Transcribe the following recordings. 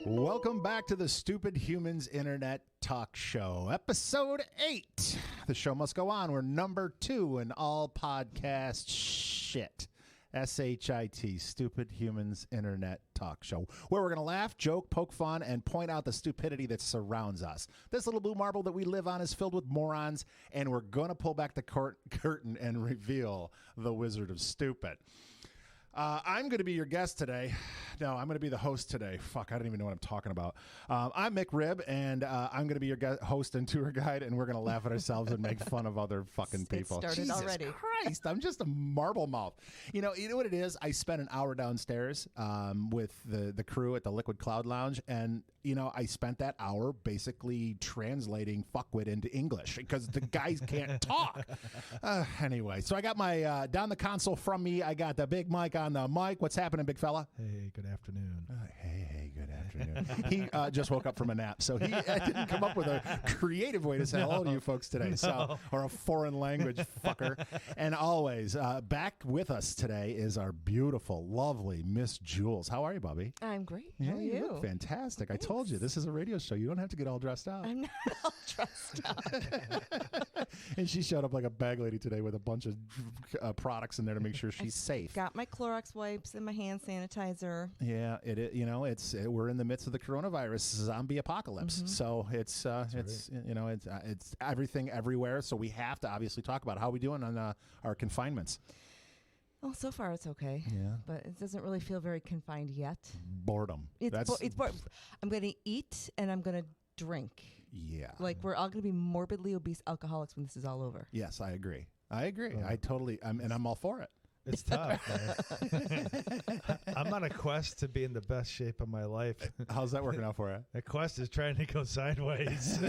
Welcome back to the Stupid Humans Internet Talk Show, episode 8. The show must go on. We're number 2 in all podcast shit. S-H-I-T, Stupid Humans Internet Talk Show, where we're going to laugh, joke, poke fun, and point out the stupidity that surrounds us. This little blue marble that we live on is filled with morons, and we're going to pull back the curtain and reveal the Wizard of Stupid. I'm going to be your guest today. No, I'm going to be the host today. Fuck, I don't even know what I'm talking about. I'm McRib, and I'm going to be your host and tour guide, and we're going to laugh at ourselves and make fun of other fucking people. Started Jesus already. Christ, I'm just a marble mouth. You know what it is? I spent an hour downstairs with the crew at the Liquid Cloud Lounge, and I spent that hour basically translating fuckwit into English because the guys can't talk. Anyway, so I got my down the console from me. I got the Big Mike on the mic. What's happening, big fella? Hey, good afternoon. Hey, good afternoon. He just woke up from a nap, so he didn't come up with a creative way to say hello to you folks today, or a foreign language fucker. And always back with us today is our beautiful, lovely Miss Jools. How are you, Bubby? I'm great. Yeah, How are you? Look fantastic. Thanks. I told you, this is a radio show. You don't have to get all dressed up. I'm not all dressed up. And she showed up like a bag lady today with a bunch of products in there to make sure she's safe. Got my Clorox wipes and my hand sanitizer. Yeah, we're in the midst of the coronavirus zombie apocalypse. Mm-hmm. So it's everything everywhere. So we have to obviously talk about how we doing on our confinements. Well, so far it's okay. Yeah. But it doesn't really feel very confined yet. Boredom. It's boredom. I'm going to eat and I'm going to drink. Yeah. Like we're all going to be morbidly obese alcoholics when this is all over. Yes, I agree. I'm all for it. It's tough, man. I'm on a quest to be in the best shape of my life. How's that working out for you? The quest is trying to go sideways.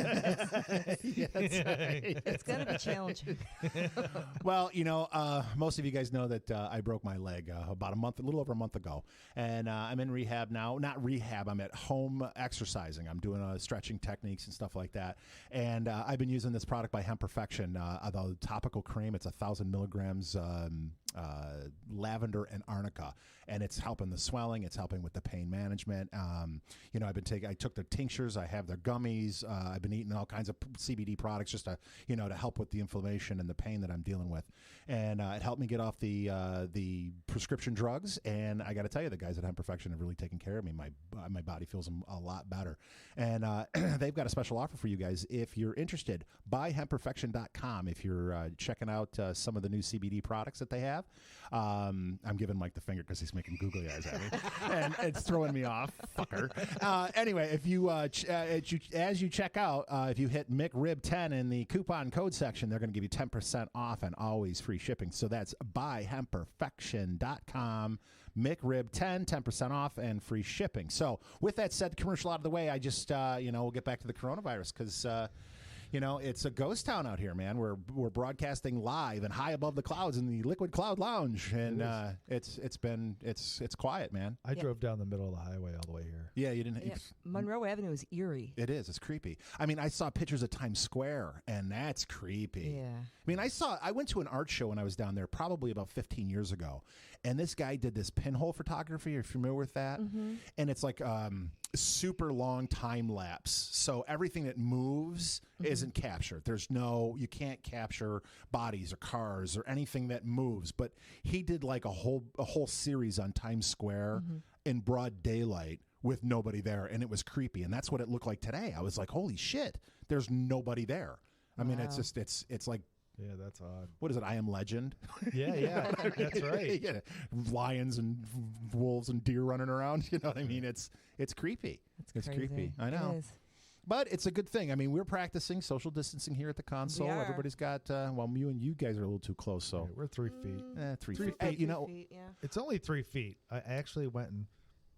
It's going to be challenging. Well, most of you guys know that I broke my leg a little over a month ago. And I'm in rehab now. Not rehab, I'm at home exercising. I'm doing stretching techniques and stuff like that. And I've been using this product by Hemp Perfection, the topical cream. It's 1,000 milligrams lavender and arnica, and it's helping the swelling, it's helping with the pain management. I took the tinctures, I have their gummies, I've been eating all kinds of CBD products just to help with the inflammation and the pain that I'm dealing with, and it helped me get off the prescription drugs. And I got to tell you, the guys at Hemp Perfection have really taken care of me. My body feels a lot better, and they've got a special offer for you guys if you're interested. Buy hempperfection.com if you're checking out some of the new CBD products that they have. I'm giving Mike the finger because he's making googly eyes at me, and it's throwing me off, fucker. Anyway, if you as you check out, if you hit McRib10 in the coupon code section, they're going to give you 10% off and always free shipping. So that's buyhempperfection.com, McRib10, 10% off and free shipping. So with that said, commercial out of the way, I just we'll get back to the coronavirus because. It's a ghost town out here, man. We're broadcasting live and high above the clouds in the Liquid Cloud Lounge, and it's quiet, man. I drove down the middle of the highway all the way here. Yeah, you didn't. Yeah. Monroe Avenue is eerie. It is. It's creepy. I mean, I saw pictures of Times Square, and that's creepy. Yeah. I mean, I went to an art show when I was down there probably about 15 years ago, and this guy did this pinhole photography. Are you familiar with that? Mm-hmm. And it's like super long time lapse, so everything that moves isn't captured. You can't capture bodies or cars or anything that moves, but he did like a whole series on Times Square in broad daylight with nobody there, and it was creepy. And that's what it looked like today. I was like, holy shit, there's nobody there. I mean, it's just it's like, yeah, that's odd. What is it? I Am Legend? Yeah, that's right. Yeah, lions and wolves and deer running around. You know what I mean? It's creepy. It's creepy. I know. It is. But it's a good thing. I mean, we're practicing social distancing here at the console. Everybody's got, you guys are a little too close. So we're 3 feet. 3 feet. Hey, 3 feet, yeah. It's only 3 feet. I actually went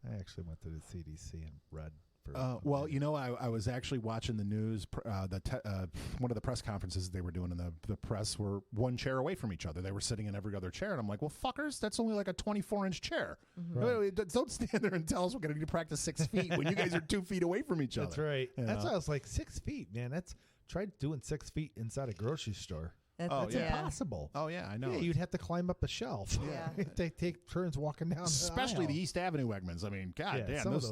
to the CDC and read. I was actually watching the news. One of the press conferences they were doing, and the press were one chair away from each other. They were sitting in every other chair, and I'm like, well, fuckers, that's only like a 24-inch chair. Mm-hmm. Right. Don't stand there and tell us we're going to need to practice 6 feet when you guys are 2 feet away from each other. That's right. That's why I was like, 6 feet, man. Try doing 6 feet inside a grocery store. That's impossible. Oh yeah, I know. Yeah, you'd have to climb up a shelf. Yeah. They take turns walking down. Especially the the East Avenue Wegmans. I mean, God damn, some of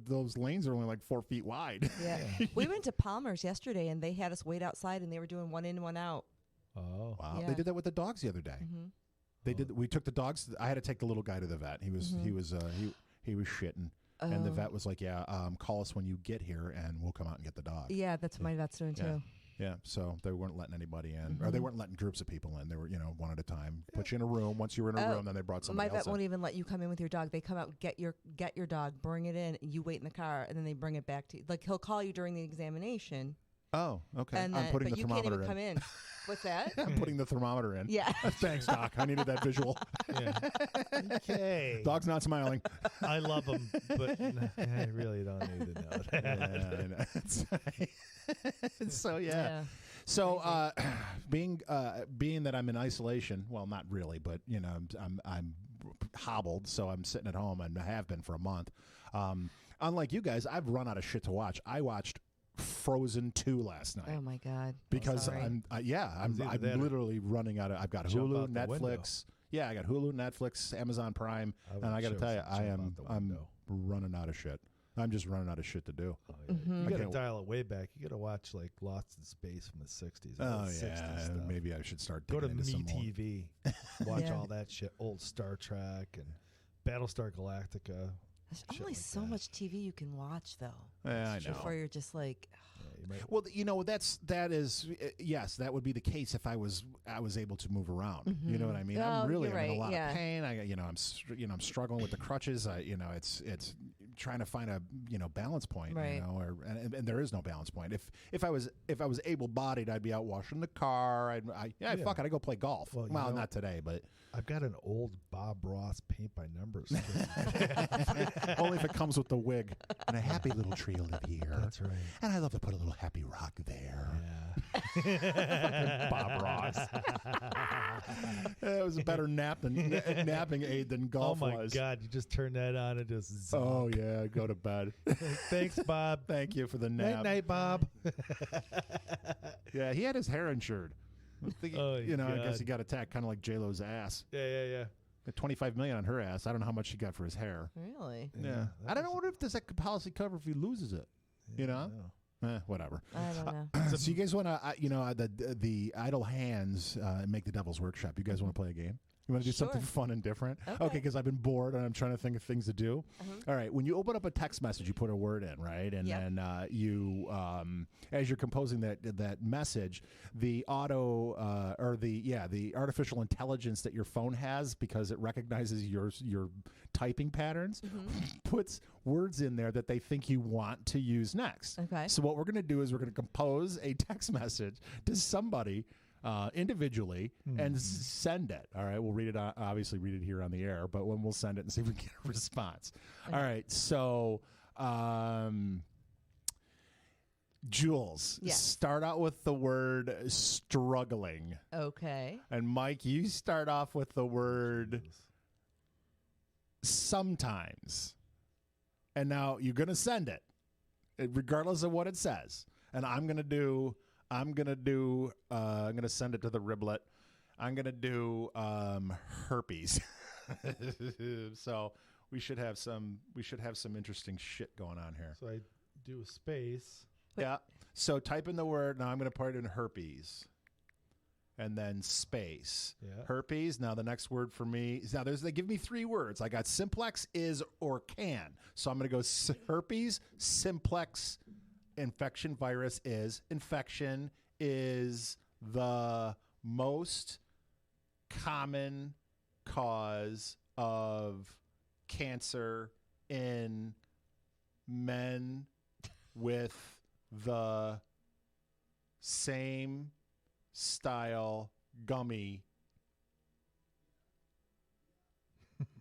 those lanes are only like 4 feet wide. Yeah. We went to Palmer's yesterday, and they had us wait outside, and they were doing one in, one out. Oh wow! Yeah. They did that with the dogs the other day. Mm-hmm. They did. We took the dogs. I had to take the little guy to the vet. He was shitting, and the vet was like, "Yeah, call us when you get here, and we'll come out and get the dog." Yeah, that's what my vet's doing too. Yeah, so they weren't letting anybody in, or they weren't letting groups of people in. They were, one at a time. Put you in a room. Once you were in a room, then they brought somebody else in. My vet won't even let you come in with your dog. They come out, get your dog, bring it in, you wait in the car, and then they bring it back to you. Like, he'll call you during the examination. Oh, okay. And I'm putting but the you thermometer can't even come in. What's that? I'm putting the thermometer in. Yeah. Thanks, Doc. I needed that visual. Okay. Dog's not smiling. I love them, but I really don't need to know that. So yeah. So being that I'm in isolation, well, not really, but I'm hobbled, so I'm sitting at home and I have been for a month. Unlike you guys, I've run out of shit to watch. I watched Frozen 2 last night. Oh my God! Because I'm literally running out of. I've got Hulu, Netflix. Yeah, I got Hulu, Netflix, Amazon Prime, and I got to tell you, I'm running out of shit. I'm just running out of shit to do. Oh, yeah. You got to dial it way back. You got to watch like Lost in Space from the 60s. Oh yeah, 60s stuff. Maybe I should start go to into some more. MeTV. Watch all that shit. Old Star Trek and Battlestar Galactica. There's only so much TV you can watch, though. Yeah, I know. Before you're just like. Well, that is yes, that would be the case if I was able to move around. Mm-hmm. You know what I mean? Oh, I'm in right. a lot of pain. I I'm struggling with the crutches. It's trying to find a balance point. Right. And there is no balance point. If I was able-bodied, I'd be out washing the car. Fuck it, I go play golf. Well, not today, but I've got an old Bob Ross paint by numbers. only if it comes with the wig and a happy little tree will live here. That's right. And I love to put a little happy rock there. Yeah. Bob Ross. It was a better napping aid than golf was. Oh my God! You just turn that on and just. Zonk. Oh yeah, go to bed. Thanks, Bob. Thank you for the nap. Night, Bob. Yeah, he had his hair insured. I guess he got attacked kind of like J-Lo's ass. Yeah. Got $25 million on her ass. I don't know how much she got for his hair. Really? Yeah. I don't know. What if there's a policy cover if he loses it? Whatever. I don't know. So you guys want to, the idle hands make the devil's workshop. You guys want to play a game? You want to do something fun and different? Okay, because I've been bored and I'm trying to think of things to do. All right, when you open up a text message, you put a word in, right? And then you, as you're composing that message, the the artificial intelligence that your phone has, because it recognizes your typing patterns, puts words in there that they think you want to use next. Okay. So what we're going to do is we're going to compose a text message to somebody individually and send it. All right, we'll read it. Obviously, read it here on the air, but when we'll send it and see if we get a response. Okay. All right, so Jools, start out with the word struggling. Okay. And Mike, you start off with the word sometimes. And now you're going to send it, regardless of what it says. And I'm going to send it to the riblet. I'm going to do herpes. So we should have some interesting shit going on here. So I do a space. Yeah. So type in the word. Now I'm going to put it in herpes. And then space. Yeah. Herpes. Now the next word for me is, they give me 3 words. I got simplex, is, or can. So I'm going to go herpes, simplex, infection, virus is. Infection is the most common cause of cancer in men with the same style gummy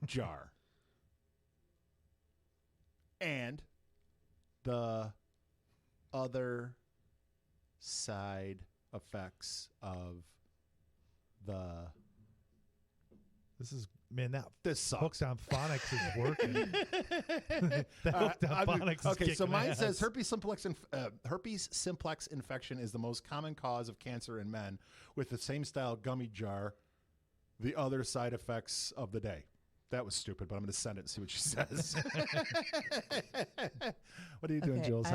jar. And the other side effects of the This is, man, this sucks. Hooked on Phonics is working. The Hooked on Phonics is okay, so mine ass. says herpes simplex infection is the most common cause of cancer in men with the same style gummy jar. The other side effects of the day. That was stupid, but I'm going to send it and see what she says. What are you doing, Jools?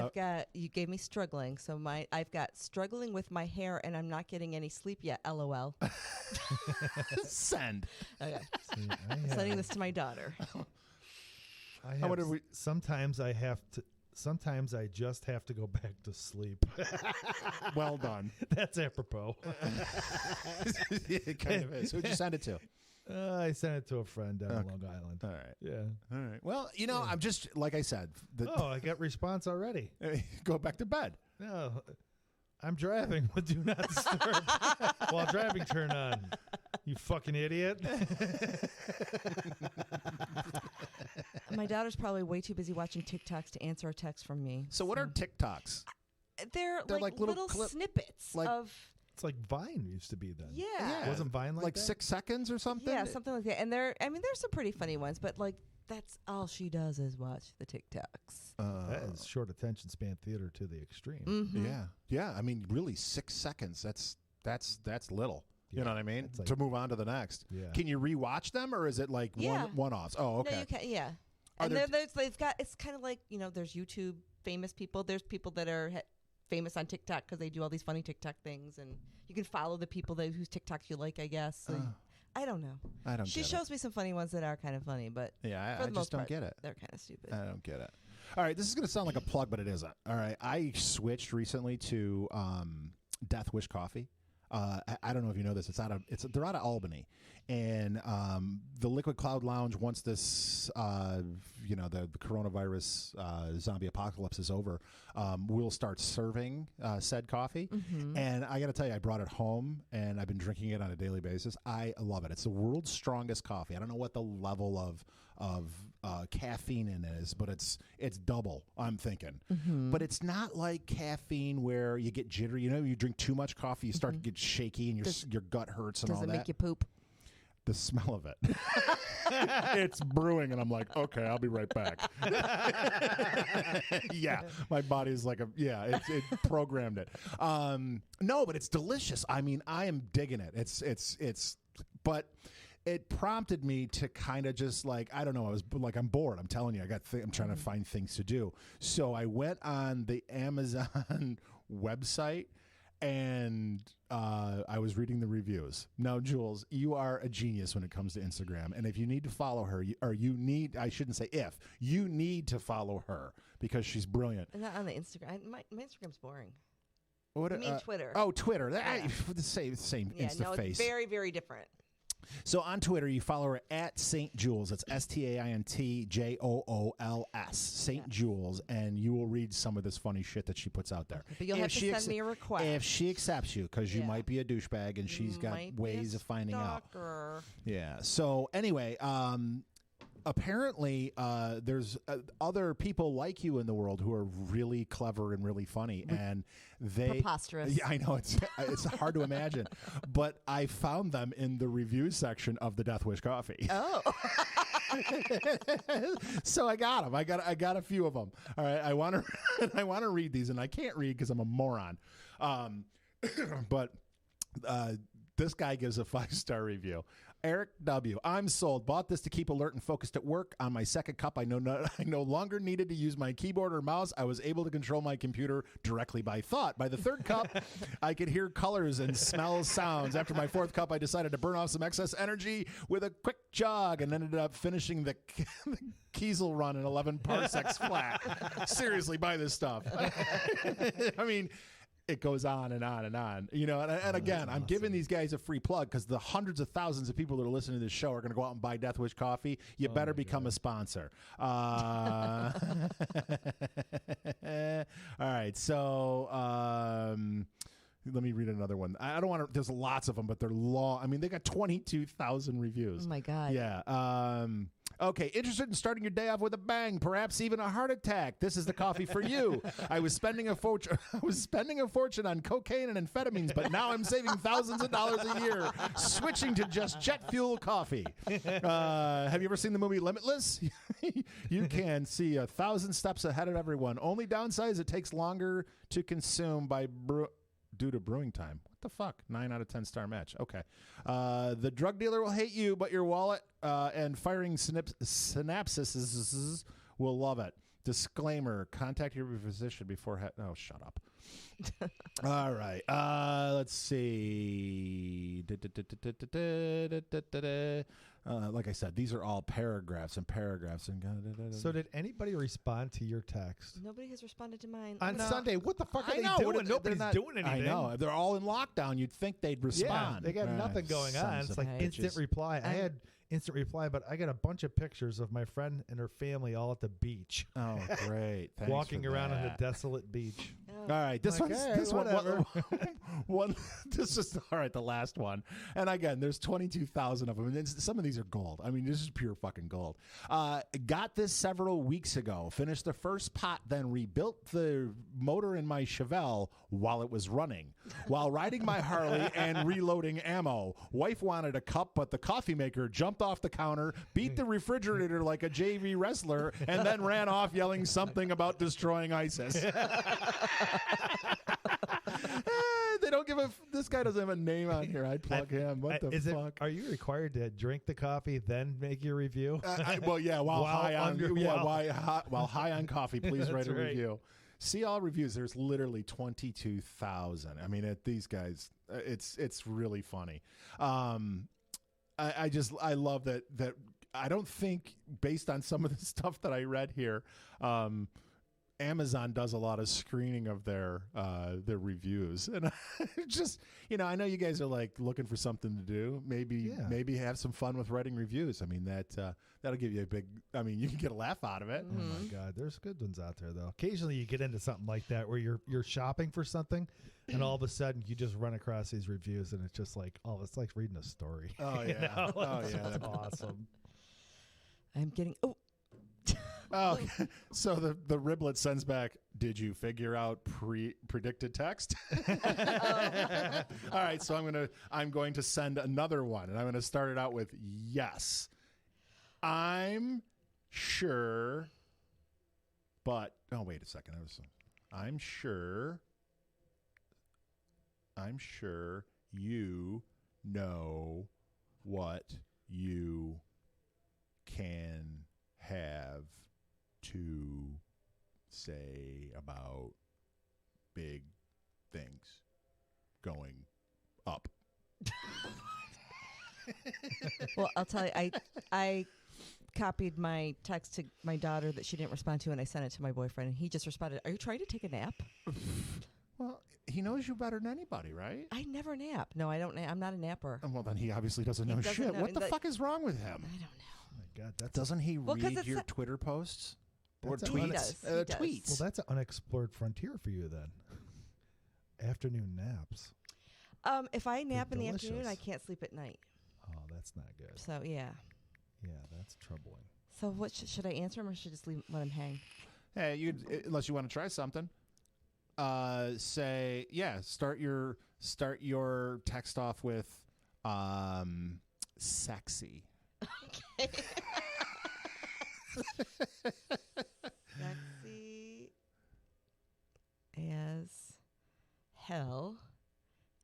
You gave me struggling, so I've got struggling with my hair, and I'm not getting any sleep yet. LOL. Send. Okay. I'm sending this to my daughter. Sometimes I just have to go back to sleep. Well done. That's apropos. It kind of is. Who'd you send it to? I sent it to a friend down in Long Island. All right. Yeah. All right. Well, I'm just, like I said. I got response already. Go back to bed. No, I'm driving with Do Not Disturb. While driving, turn on. You fucking idiot. My daughter's probably way too busy watching TikToks to answer a text from me. So what are TikToks? They're like little snippets of... It's like Vine used to be then. Yeah. Wasn't Vine like that? 6 seconds or something? Yeah, something like that. And there's some pretty funny ones, but like that's all she does is watch the TikToks. That is short attention span theater to the extreme. Mm-hmm. Yeah. Yeah. I mean, really 6 seconds. That's little. Yeah. You know what I mean? Like, to move on to the next. Yeah. Can you rewatch them or is it like one-offs? Oh, okay. No, you can't. Yeah. And then it's kind of like, there's YouTube famous people. There's people that are famous on TikTok because they do all these funny TikTok things, and you can follow the people whose TikToks you like, I guess. So I don't know. She shows me some funny ones that are kind of funny, but I just don't get it. They're kind of stupid. I don't get it. All right, this is going to sound like a plug, but it isn't. All right, I switched recently to Death Wish Coffee. I don't know if you know this. They're out of Albany, and the Liquid Cloud Lounge. Once this, the coronavirus zombie apocalypse is over, we'll start serving said coffee. Mm-hmm. And I got to tell you, I brought it home, and I've been drinking it on a daily basis. I love it. It's the world's strongest coffee. I don't know what the level of caffeine in it is, but it's double, I'm thinking. Mm-hmm. But it's not like caffeine where you get jittery. You drink too much coffee, you start to get shaky, and your gut hurts and all that. Does it make you poop? The smell of it. It's brewing, and I'm like, okay, I'll be right back. Yeah, my body's like it programmed it. No, but it's delicious. I mean, I am digging it. But it prompted me to kind of just I don't know. I was like, I'm bored. I'm telling you, I'm trying to find things to do. So I went on the Amazon website. And I was reading the reviews. Now, Jools, you are a genius when it comes to Instagram. And if you need to follow her, I shouldn't say if, you need to follow her because she's brilliant. Not on the Instagram. My Instagram's boring. What, I mean Twitter. Oh, Twitter. Yeah. The same Yeah, Insta no, face. it's very, very different. So on Twitter, you follow her at St. Jools. It's STAINTJOOLS, St. Jools, and you will read some of this funny shit that she puts out there. Okay, but you'll have to send me a request. If she accepts you, because you might be a douchebag, and she's got ways of finding out. Yeah. So anyway, apparently there's other people like you in the world who are really clever and really funny, and preposterous. Yeah, I know it's hard to imagine, but I found them in the review section of the Death Wish Coffee. Oh. So I got them. I got a few of them. All right, I want to read these, and I can't read because I'm a moron. But this guy gives a 5-star review. Eric W. I'm sold. Bought this to keep alert and focused at work. On my second cup, I no longer needed to use my keyboard or mouse. I was able to control my computer directly by thought. By the third cup, I could hear colors and smell sounds. After my fourth cup, I decided to burn off some excess energy with a quick jog and ended up finishing the Kiesel run in 11 parsecs flat. Seriously, buy this stuff. I mean, it goes on and on and on, and again, I'm giving these guys a free plug because the hundreds of thousands of people that are listening to this show are going to go out and buy Death Wish coffee. You better become a sponsor. All right. So, let me read another one. I don't want to. There's lots of them, but they're long. I mean, they got 22,000 reviews. Oh my God. Yeah. Okay, interested in starting your day off with a bang, perhaps even a heart attack. This is the coffee for you. I was spending a fortune on cocaine and amphetamines, but now I'm saving thousands of dollars a year, switching to just jet fuel coffee. Have you ever seen the movie Limitless? You can see 1,000 steps ahead of everyone. Only downside is it takes longer to consume due to brewing time. What the fuck? 9 out of 10 star match. Okay. The drug dealer will hate you, but your wallet and firing synapses will love it. Disclaimer, contact your physician before... oh, shut up. All right. Let's see. Like I said, these are all paragraphs and paragraphs. So did anybody respond to your text? Nobody has responded to mine. On Sunday, what the fuck are they doing? Nobody's doing anything. I know. If they're all in lockdown, you'd think they'd respond. Yeah, they got nothing going on. It's like instant reply. I had instant reply, but I got a bunch of pictures of my friend and her family all at the beach. Oh, great. Thanks walking around on a desolate beach. All right, this is all right. The last one, and again, there's 22,000 of them, and some of these are gold. I mean, this is pure fucking gold. Got this several weeks ago. Finished the first pot, then rebuilt the motor in my Chevelle while it was running. While riding my Harley and reloading ammo, wife wanted a cup, but the coffee maker jumped off the counter, beat the refrigerator like a JV wrestler, and then ran off yelling something about destroying ISIS. They don't give this guy doesn't have a name on here. I'd plug him. What the fuck? Are you required to drink the coffee then make your review? Well, yeah. While high on coffee, please write a review. See all reviews. There's literally 22,000. I mean, these guys. It's really funny. I love that. I don't think, based on some of the stuff that I read here, Amazon does a lot of screening of their reviews, and just I know you guys are like looking for something to do. Maybe have some fun with writing reviews. I mean that'll give you a big. I mean you can get a laugh out of it. Mm-hmm. Oh my God, there's good ones out there though. Occasionally you get into something like that where you're shopping for something, and all of a sudden you just run across these reviews, and it's just like it's like reading a story. Oh yeah, that's awesome. I'm getting Oh, so the riblet sends back, did you figure out predicted text? All right, so I'm going to send another one, and I'm going to start it out with yes. I'm sure, but wait a second. I'm sure you know what you can have to say about big things going up. Well, I'll tell you, I copied my text to my daughter that she didn't respond to, and I sent it to my boyfriend, and he just responded, "Are you trying to take a nap?" Well, he knows you better than anybody, right? I never nap. No, I don't. I'm not a napper. Well, then he obviously doesn't know shit. What the fuck is wrong with him? I don't know. Oh my God, doesn't he read your Twitter posts or tweets? He does. Tweets. Well, that's an unexplored frontier for you then. Afternoon naps. If I nap in the afternoon, I can't sleep at night. Oh, that's not good. So yeah. Yeah, that's troubling. So what should I answer him, or should I just let him hang? Hey, unless you want to try something. Say start your text off with sexy. Okay. Sexy as hell,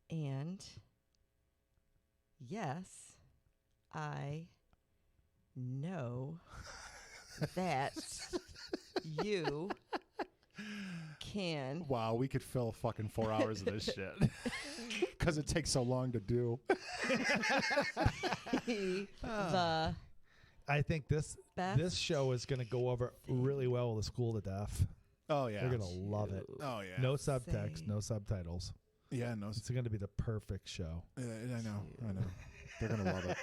and yes, I know that you can. Wow, we could fill fucking 4 hours of this shit because it takes so long to do. I think this show is going to go over really well with the school to deaf. Oh yeah, they're going to love it. Oh yeah, no subtext, no subtitles. Yeah, no. It's going to be the perfect show. I know. They're going to love it.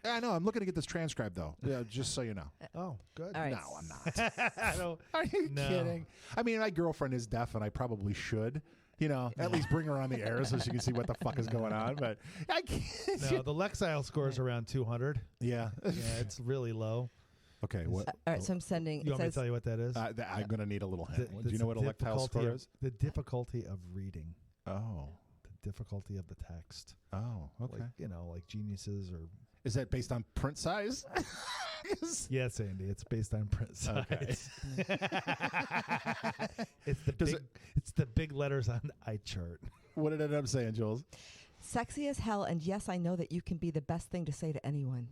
I know. I'm looking to get this transcribed, though. Yeah, just so you know. Oh, good. All right. No, I'm not. Are you kidding? I mean, my girlfriend is deaf, and I probably should. At least bring her on the air so she can see what the fuck is going on. But I can't. No, the Lexile score is around 200. Yeah. Yeah, it's really low. Okay. What? All right, so I'm sending. You want me to tell you what that is? I'm going to need a little hint. Do you That's know what a the Lexile score is? The difficulty of reading. Oh. The difficulty of the text. Oh, okay. Like Geniuses or... Is that based on print size? Yes, Andy. It's based on print size. Okay. It's the big letters on the eye chart. What did it end up saying, Jules? Sexy as hell, and yes, I know that you can be the best thing to say to anyone.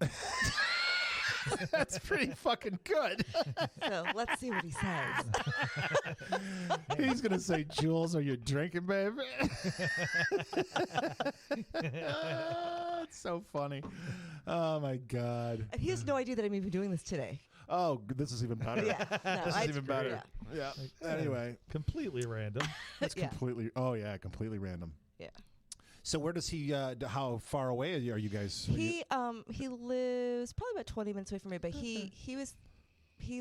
That's pretty fucking good. So let's see what he says. He's going to say, Jules, are you drinking, babe? It's so funny. Oh, my God. And he has no idea that I'm even doing this today. Oh, this is even better. Yeah, no, this is even better. Yeah. Anyway. Completely random. It's completely random. Yeah. So where does he, how far away are you guys? He lives probably about 20 minutes away from me, but he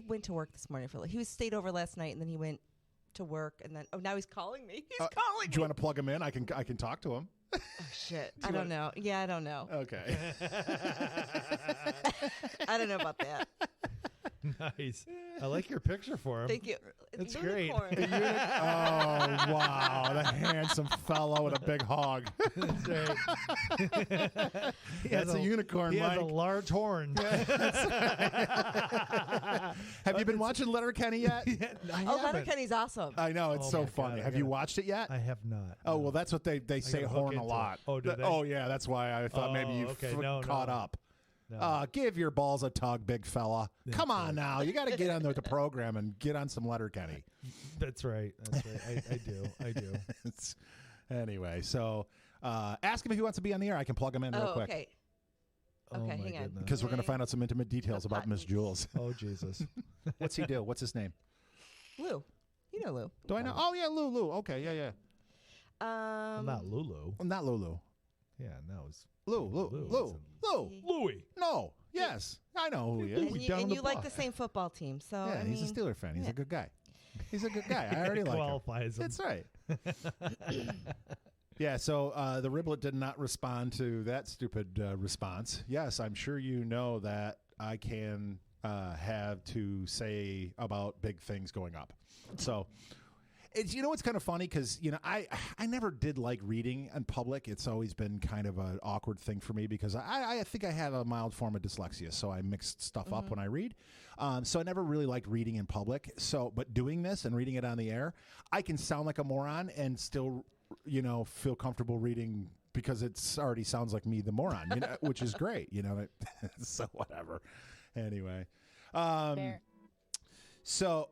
went to work this morning he stayed over last night and then he went to work and then, now he's calling me. He's calling me. Do you want to plug him in? I can talk to him. Oh, shit. I don't know. Yeah, I don't know. Okay. I don't know about that. Nice. I like your picture for him. Thank you. It's great. Oh, wow. The handsome fellow with a big hog. That's right. That's a unicorn, He Mike. has a large horn. Have you been watching Letterkenny yet? Letterkenny's awesome. I know. It's so funny. God, have you watched it yet? I have not. Oh, well, that's what they say gotta horn hook a into lot. it. Oh, do they? Oh, yeah. That's why I thought maybe you caught up. No. Give your balls a tug, big fella. Come on now. You got to get on with the program and get on some Letterkenny. That's right. I do. Anyway, so ask him if he wants to be on the air. I can plug him in real quick. Okay. Oh, Okay, my hang on. goodness. Because we're going to find out some intimate details about Miss Jools. Oh, Jesus. What's he do? What's his name? Lou. You know Lou. Do I know? Oh, yeah, Lou. Okay, yeah. Well, not Lulu. Not Lulu. Yeah, no. It's Lou. Louie. No. Yes. I know who he is. And you like the same football team, so Yeah, he's a Steeler fan. He's a good guy. He's a good guy. I already like him. Qualifies him. That's right. Yeah, so the Riblet did not respond to that stupid response. Yes, I'm sure you know that I can have to say about big things going up. So, it's it's kind of funny because, I never did like reading in public. It's always been kind of an awkward thing for me because I think I have a mild form of dyslexia, so I mix stuff up when I read. So I never really liked reading in public. So, but doing this and reading it on the air, I can sound like a moron and still feel comfortable reading because it already sounds like me, the moron, which is great, so whatever. Anyway. So,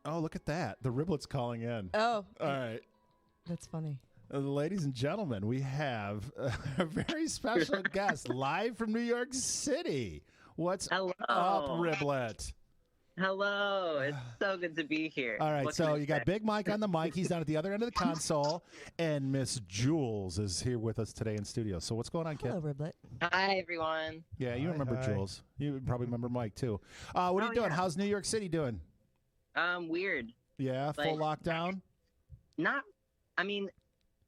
oh, look at that. The Riblet's calling in. Oh. All right. That's funny. Ladies and gentlemen, we have a very special guest live from New York City. What's up, Riblet? Hello. It's so good to be here. All right, so you got Big Mike on the mic. He's down at the other end of the console. And Miss Jools is here with us today in studio. So what's going on, kid? Hello, Riblet. Hi, everyone. Yeah, you remember Jools. You probably remember Mike, too. What are you doing? Yeah. How's New York City doing? Weird. Yeah, full lockdown?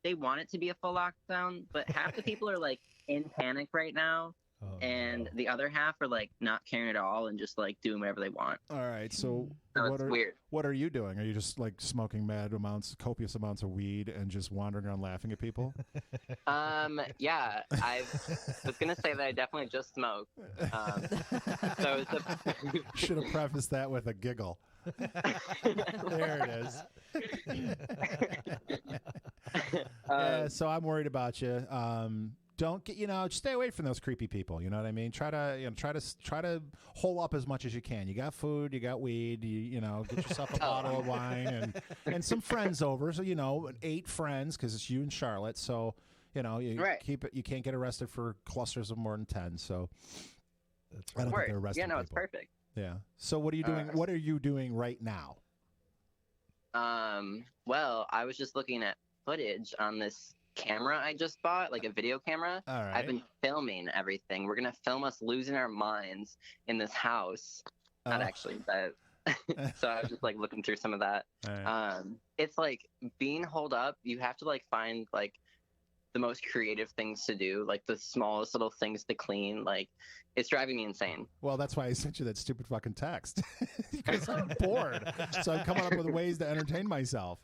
They want it to be a full lockdown, but half the people are, in panic right now. And the other half are not caring at all and just doing whatever they want. All right. So it's weird. What are you doing? Are you just smoking copious amounts of weed and just wandering around laughing at people? Yeah, I was gonna say that I definitely just smoke. Should have prefaced that with a giggle. There it is. So I'm worried about you. Don't get, stay away from those creepy people. You know what I mean? Try to hole up as much as you can. You got food, you got weed, get yourself a bottle of wine and some friends over. So, 8 friends because it's you and Charlotte. So, keep it. You can't get arrested for clusters of more than 10. So I don't think they're arresting people. It's perfect. Yeah. So what are you doing? What are you doing right now? Well, I was just looking at footage on this camera I just bought, a video camera. All right. I've been filming everything. We're gonna film us losing our minds in this house. Not actually, but So I was just like looking through some of that. Right. It's like being holed up, you have to like find like the most creative things to do, like the smallest little things to clean. Like, it's driving me insane. Well, that's why I sent you that stupid fucking text, because I'm bored. So I'm coming up with ways to entertain myself.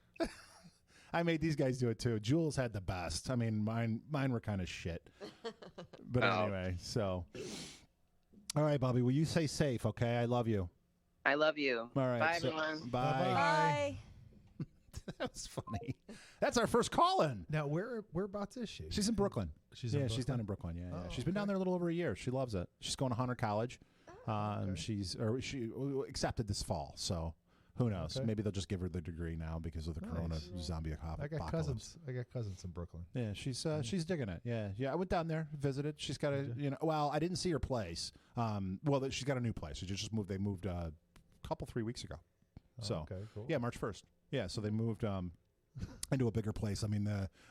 I made these guys do it too. Jools had the best. I mean, mine were kind of shit. But anyway, so. All right, Bobby, will you stay safe, okay? I love you. I love you. All right. Bye, everyone. Bye. Bye. That was funny. That's our first call-in. Now, whereabouts is she? She's in Brooklyn. She's in she's Brooklyn? down in Brooklyn. Yeah, Oh, she's been down there a little over a year. She loves it. She's going to Hunter College. Okay. She accepted this fall, so who knows? Okay. Maybe they'll just give her the degree now because of the corona zombie apocalypse. I got cousins in Brooklyn. Yeah, she's digging it. Yeah. I went down there, visited. She's got well, I didn't see her place. She's got a new place. She just moved. They moved a couple 3 weeks ago. So okay, cool. yeah, March 1st. Yeah, so they moved into a bigger place. I mean,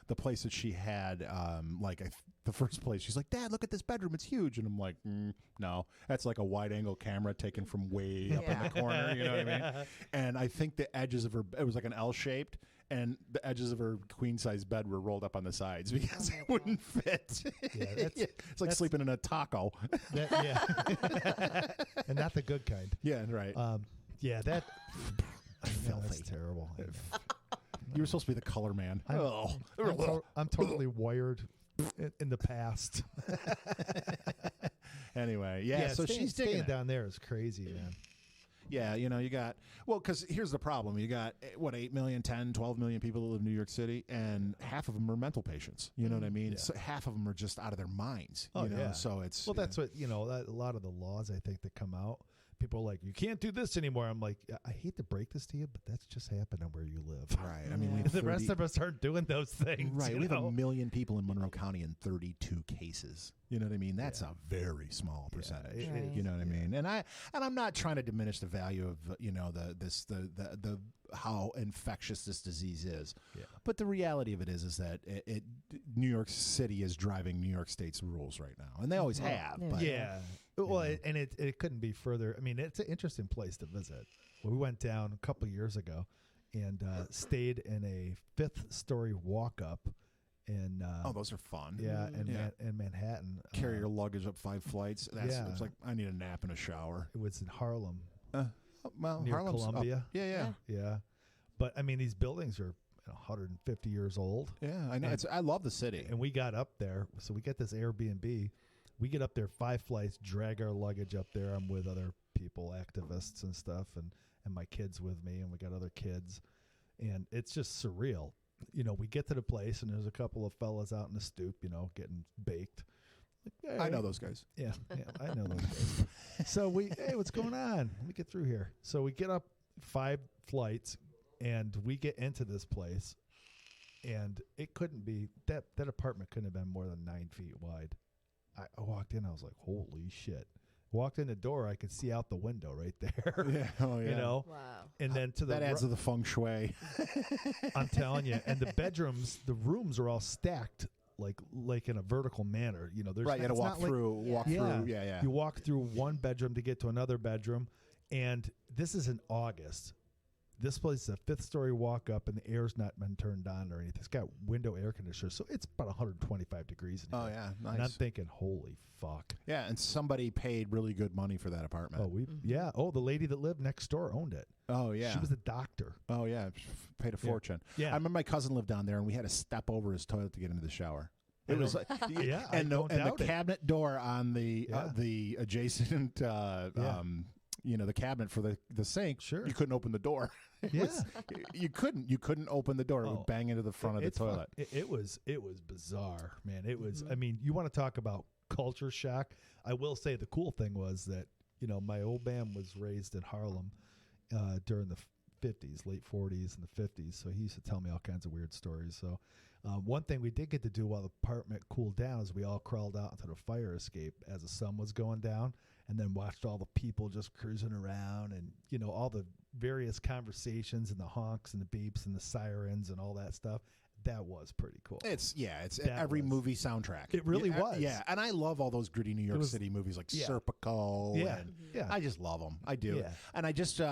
the place that she had, the first place, she's like, Dad, look at this bedroom. It's huge. And I'm like, no, that's like a wide angle camera taken from way up in the corner. You know what I mean? And I think the edges of it was like an L shaped. And the edges of her queen size bed were rolled up on the sides because it wouldn't fit. Yeah, it's like sleeping in a taco. And not the good kind. Yeah, right. That Filthy. that's terrible. You were supposed to be the color man. I'm totally wired in the past. Anyway, so she's digging staying it. down there is crazy, man. Yeah, you got, because here's the problem. You got, 8 million, 10, 12 million people that live in New York City, and half of them are mental patients. You know what I mean? Yeah. So half of them are just out of their minds. Oh, you know? yeah. So it's. Well, that's what, a lot of the laws, I think, that come out. People are like, you can't do this anymore. I'm like, I hate to break this to you, but that's just happening where you live. Right. I mean, we have the rest of us aren't doing those things. Right. You We have know? 1 million people in Monroe County and 32 cases. You know what I mean? That's a very small percentage. Yeah, Right. You know what I mean? And I'm not trying to diminish the value of the how infectious this disease is. Yeah. But the reality of it is that New York City is driving New York State's rules right now, and they always have. yeah. But, Yeah. Well, know. and it couldn't be further. I mean, it's an interesting place to visit. Well, we went down a couple of years ago and stayed in a 5th-story walk-up in those are fun. in Manhattan. Carry your luggage up 5 flights. It's like I need a nap and a shower. It was in Harlem. Well, Near Harlem's up. Columbia. Yeah. Yeah, but I mean, these buildings are 150 years old. Yeah, I know. I love the city. And we got up there, so we get this Airbnb. We get up there 5 flights, drag our luggage up there. I'm with other people, activists and stuff, and my kids with me, and we got other kids, and it's just surreal. We get to the place, and there's a couple of fellas out in the stoop, getting baked. Like, hey. I know those guys. Yeah, I know those guys. So hey, what's going on? Let me get through here. So we get up 5 flights, and we get into this place, and it couldn't be that apartment couldn't have been more than 9 feet wide. I walked in, I was like, holy shit. Walked in the door, I could see out the window right there. Yeah, yeah. Wow. And then to that adds to the feng shui. I'm telling you, and the rooms are all stacked like in a vertical manner. There's Right, you got to walk through. Yeah. You walk through one bedroom to get to another bedroom, and this is in August. This place is a 5th-story walk-up, and the air's not been turned on or anything. It's got window air conditioners, so it's about 125 degrees in here. Oh, yeah, nice. And I'm thinking, holy fuck. Yeah, and somebody paid really good money for that apartment. Oh, the lady that lived next door owned it. Oh, yeah. She was a doctor. Oh, yeah, paid a fortune. Yeah. I remember my cousin lived down there, and we had to step over his toilet to get into the shower. It was like, and the cabinet door on the adjacent, the cabinet for the sink. Sure. You couldn't open the door. You couldn't open the door. It would bang into the front of the toilet. It was bizarre, man. It was. I mean, you want to talk about culture shock? I will say the cool thing was that my old man was raised in Harlem during the 50s, late 40s and the 50s. So he used to tell me all kinds of weird stories. So one thing we did get to do while the apartment cooled down is we all crawled out into the fire escape as the sun was going down, and then watched all the people just cruising around, and all the various conversations and the honks and the beeps and the sirens and all that stuff. that was pretty cool. It's That every was. movie soundtrack. It really was. Yeah, and I love all those gritty New York City movies like Serpico. Yeah, and yeah. I just love them. I do. Yeah. And I just You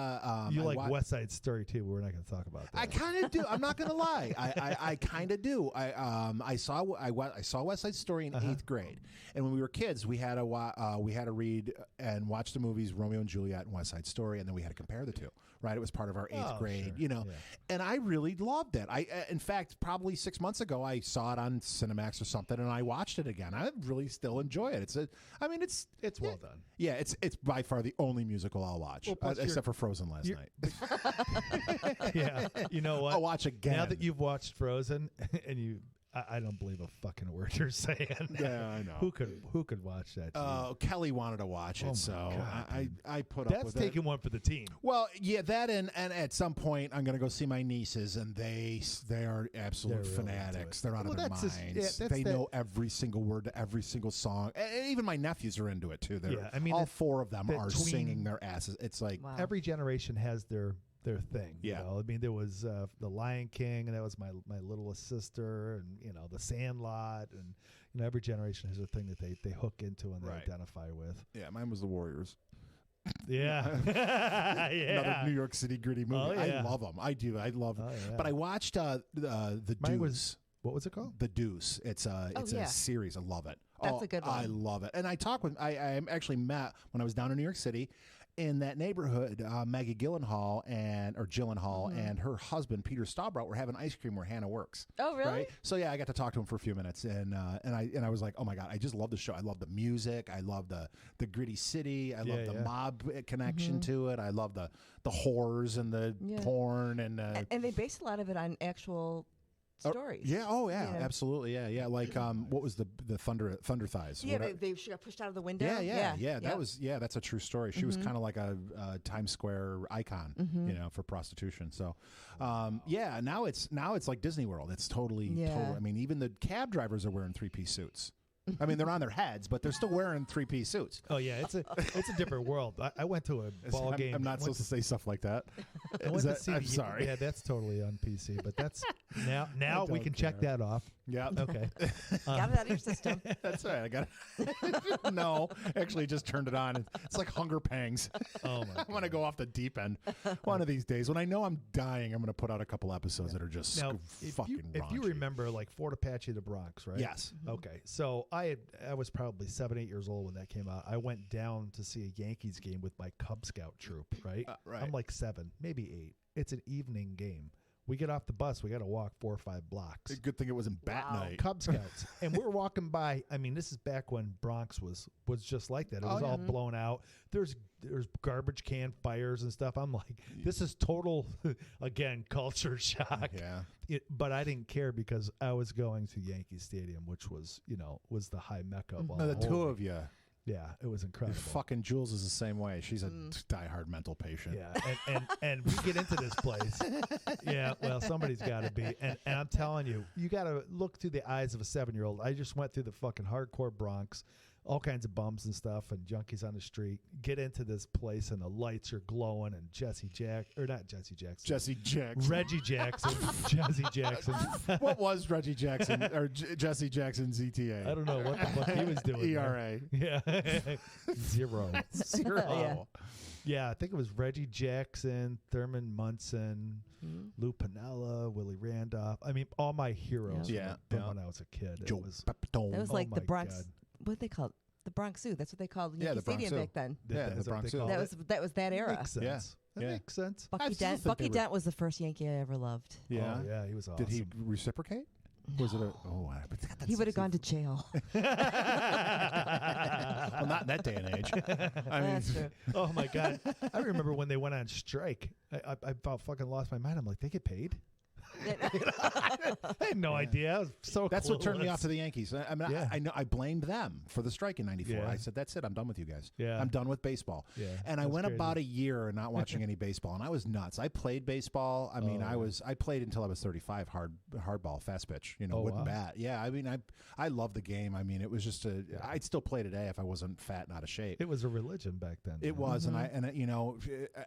like West Side Story too, but we're not going to talk about that. I kind of do. I'm not going to lie. I kind of do. I saw West Side Story in 8th grade, and when we were kids, we had to read and watch the movies Romeo and Juliet and West Side Story, and then we had to compare the two. Right, it was part of our 8th grade, sure. and I really loved it. In fact, probably 6 months ago, I saw it on Cinemax or something, and I watched it again. I really still enjoy it. It's well done. Yeah, it's by far the only musical I'll watch, except for Frozen last night. Yeah, you know what? I'll watch again. Now that you've watched Frozen, and I don't believe a fucking word you're saying. Yeah, I know. Who could watch that? Kelly wanted to watch it, so I put up That's with it. taking one for the team. Well, yeah, that and at some point I'm going to go see my nieces, and they are absolute They're really fanatics. They're out of their that's minds. just- They know every single word to every single song. And even my nephews are into it too. All four of them are singing their asses. It's like Wow. Every generation has their thing. Yeah. I mean, there was the Lion King, and that was my littlest sister, and The Sandlot, and every generation has a thing that they hook into and they identify with. Yeah, mine was the Warriors. Yeah, yeah. Another New York City gritty movie. Oh, yeah. I love them. I do. I love them. Oh, yeah. But I watched the Mine Deuce. was- what was it called? The Deuce. It's a series. I love it. That's a good one. I love it. And I actually met when I was down in New York City. In that neighborhood, Maggie Gyllenhaal and her husband Peter Staubrout were having ice cream where Hannah works. Oh, really? Right? So yeah, I got to talk to him for a few minutes, and I was like, oh my god, I just love the show. I love the music. I love the gritty city. I love the mob connection to it. I love the whores and the porn and they based a lot of it on actual stories. Yeah. Oh, yeah. Absolutely. Yeah. Yeah. Like, what was the Thunder Thighs? Yeah, she got pushed out of the window. Yeah. That's a true story. She was kind of like a Times Square icon, for prostitution. So, now it's like Disney World. It's totally. I mean, even the cab drivers are wearing 3-piece suits. I mean, they're on their heads, but they're still wearing 3-piece suits. Oh yeah, it's a different world. I went to a ball game. I'm not supposed to say stuff like that. I'm sorry. Yeah, that's totally on PC. But that's now we can check that off. Yeah. Okay. Got it out of your system. That's right. I got it. No, actually, just turned it on. It's like hunger pangs. Oh my! I'm gonna go off the deep end. One of these days, when I know I'm dying, I'm gonna put out a couple episodes that are just fucking raunchy. If you remember, like Fort Apache, the Bronx, right? Yes. Okay. So I was probably 7, 8 years old when that came out. I went down to see a Yankees game with my Cub Scout troop. Right. Right. I'm like 7, maybe 8. It's an evening game. We get off the bus. We got to walk 4 or 5 blocks. Good thing it wasn't bat night. Cub Scouts. And we're walking by. I mean, this is back when Bronx was just like that. It was all blown out. There's garbage can fires and stuff. I'm like, this is total, again, culture shock. Yeah. But I didn't care because I was going to Yankee Stadium, which was the high mecca of all. The two of you. Yeah, it was incredible. Fucking Jools is the same way. She's a diehard mental patient. Yeah, and we get into this place. Yeah, well, somebody's got to be. And I'm telling you, you got to look through the eyes of a 7-year-old. I just went through the fucking hardcore Bronx, all kinds of bums and stuff and junkies on the street. Get into this place and the lights are glowing and Reggie Jackson. Reggie Jackson. Jesse Jackson. What was Reggie Jackson or Jesse Jackson's ETA? I don't know what the fuck he was doing. ERA. Yeah. Zero. Yeah, I think it was Reggie Jackson, Thurman Munson, Lou Piniella, Willie Randolph. I mean, all my heroes from when I was a kid. Joe That was like the Bronx. God. What they called the Bronx Zoo. That's what they called Yankee the Bronx Stadium Zoo. back then. Yeah, the Bronx Zoo. That was that era. Makes sense. That makes sense. Bucky Dent was the first Yankee I ever loved. Yeah. Oh, yeah, he was awesome. Did he reciprocate? No. Was it He would have gone to jail. Well, not in that day and age. I mean, That's true. Oh my God! I remember when they went on strike. I about fucking lost my mind. I'm like, they get paid? I had no idea. I was so that's what turned me clueless. off to the Yankees. I mean, I know I blamed them for the strike in '94. Yeah. I said, "That's it. I'm done with you guys. Yeah. I'm done with baseball." Yeah, and I that's went crazy. about a year not watching any baseball, and I was nuts. I played baseball. I mean, I played until I was 35. Hardball, fast pitch. Wooden bat. Yeah. I mean, I love the game. I mean, it was just I'd still play today if I wasn't fat and out of shape. It was a religion back then. It was, and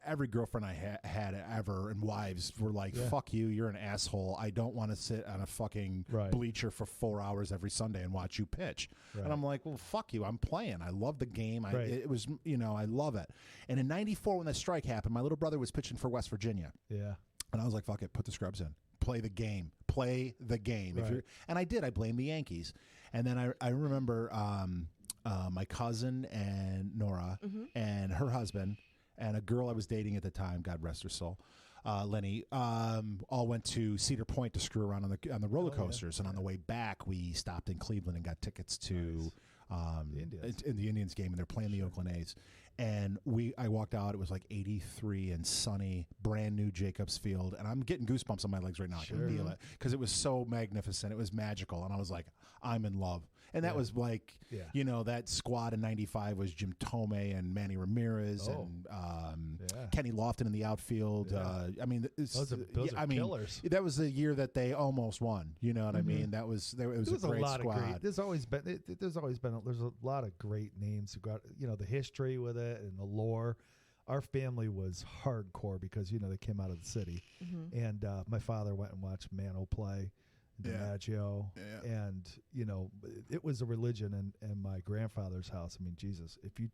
every girlfriend I had ever and wives were like, "Fuck you, you're an asshole." asshole. I don't want to sit on a fucking bleacher for 4 hours every Sunday and watch you pitch. Right. And I'm like, well, fuck you. I'm playing. I love the game. It was, I love it. And in 94, when the strike happened, my little brother was pitching for West Virginia. Yeah. And I was like, fuck it, put the scrubs in. Play the game. Play the game. Right. And I did. I blamed the Yankees. And then I remember my cousin and Nora and her husband and a girl I was dating at the time, God rest her soul, Lenny, all went to Cedar Point to screw around on the roller coasters. And on the way back, we stopped in Cleveland and got tickets to in the Indians game, and they're playing the Oakland A's. And I walked out. It was like 83 and sunny, brand new Jacobs Field, and I'm getting goosebumps on my legs right now. I can feel it because it was so magnificent. It was magical, and I was like, I'm in love. And that was like, that squad in '95 was Jim Tomei and Manny Ramirez and Kenny Lofton in the outfield. I mean, those are killers. That was the year that they almost won. You know what I mean? It was a great squad. There's a lot of great names who got the history with it and the lore. Our family was hardcore because they came out of the city, and my father went and watched Mano play. DiMaggio, and it was a religion in my grandfather's house. I mean, Jesus, if you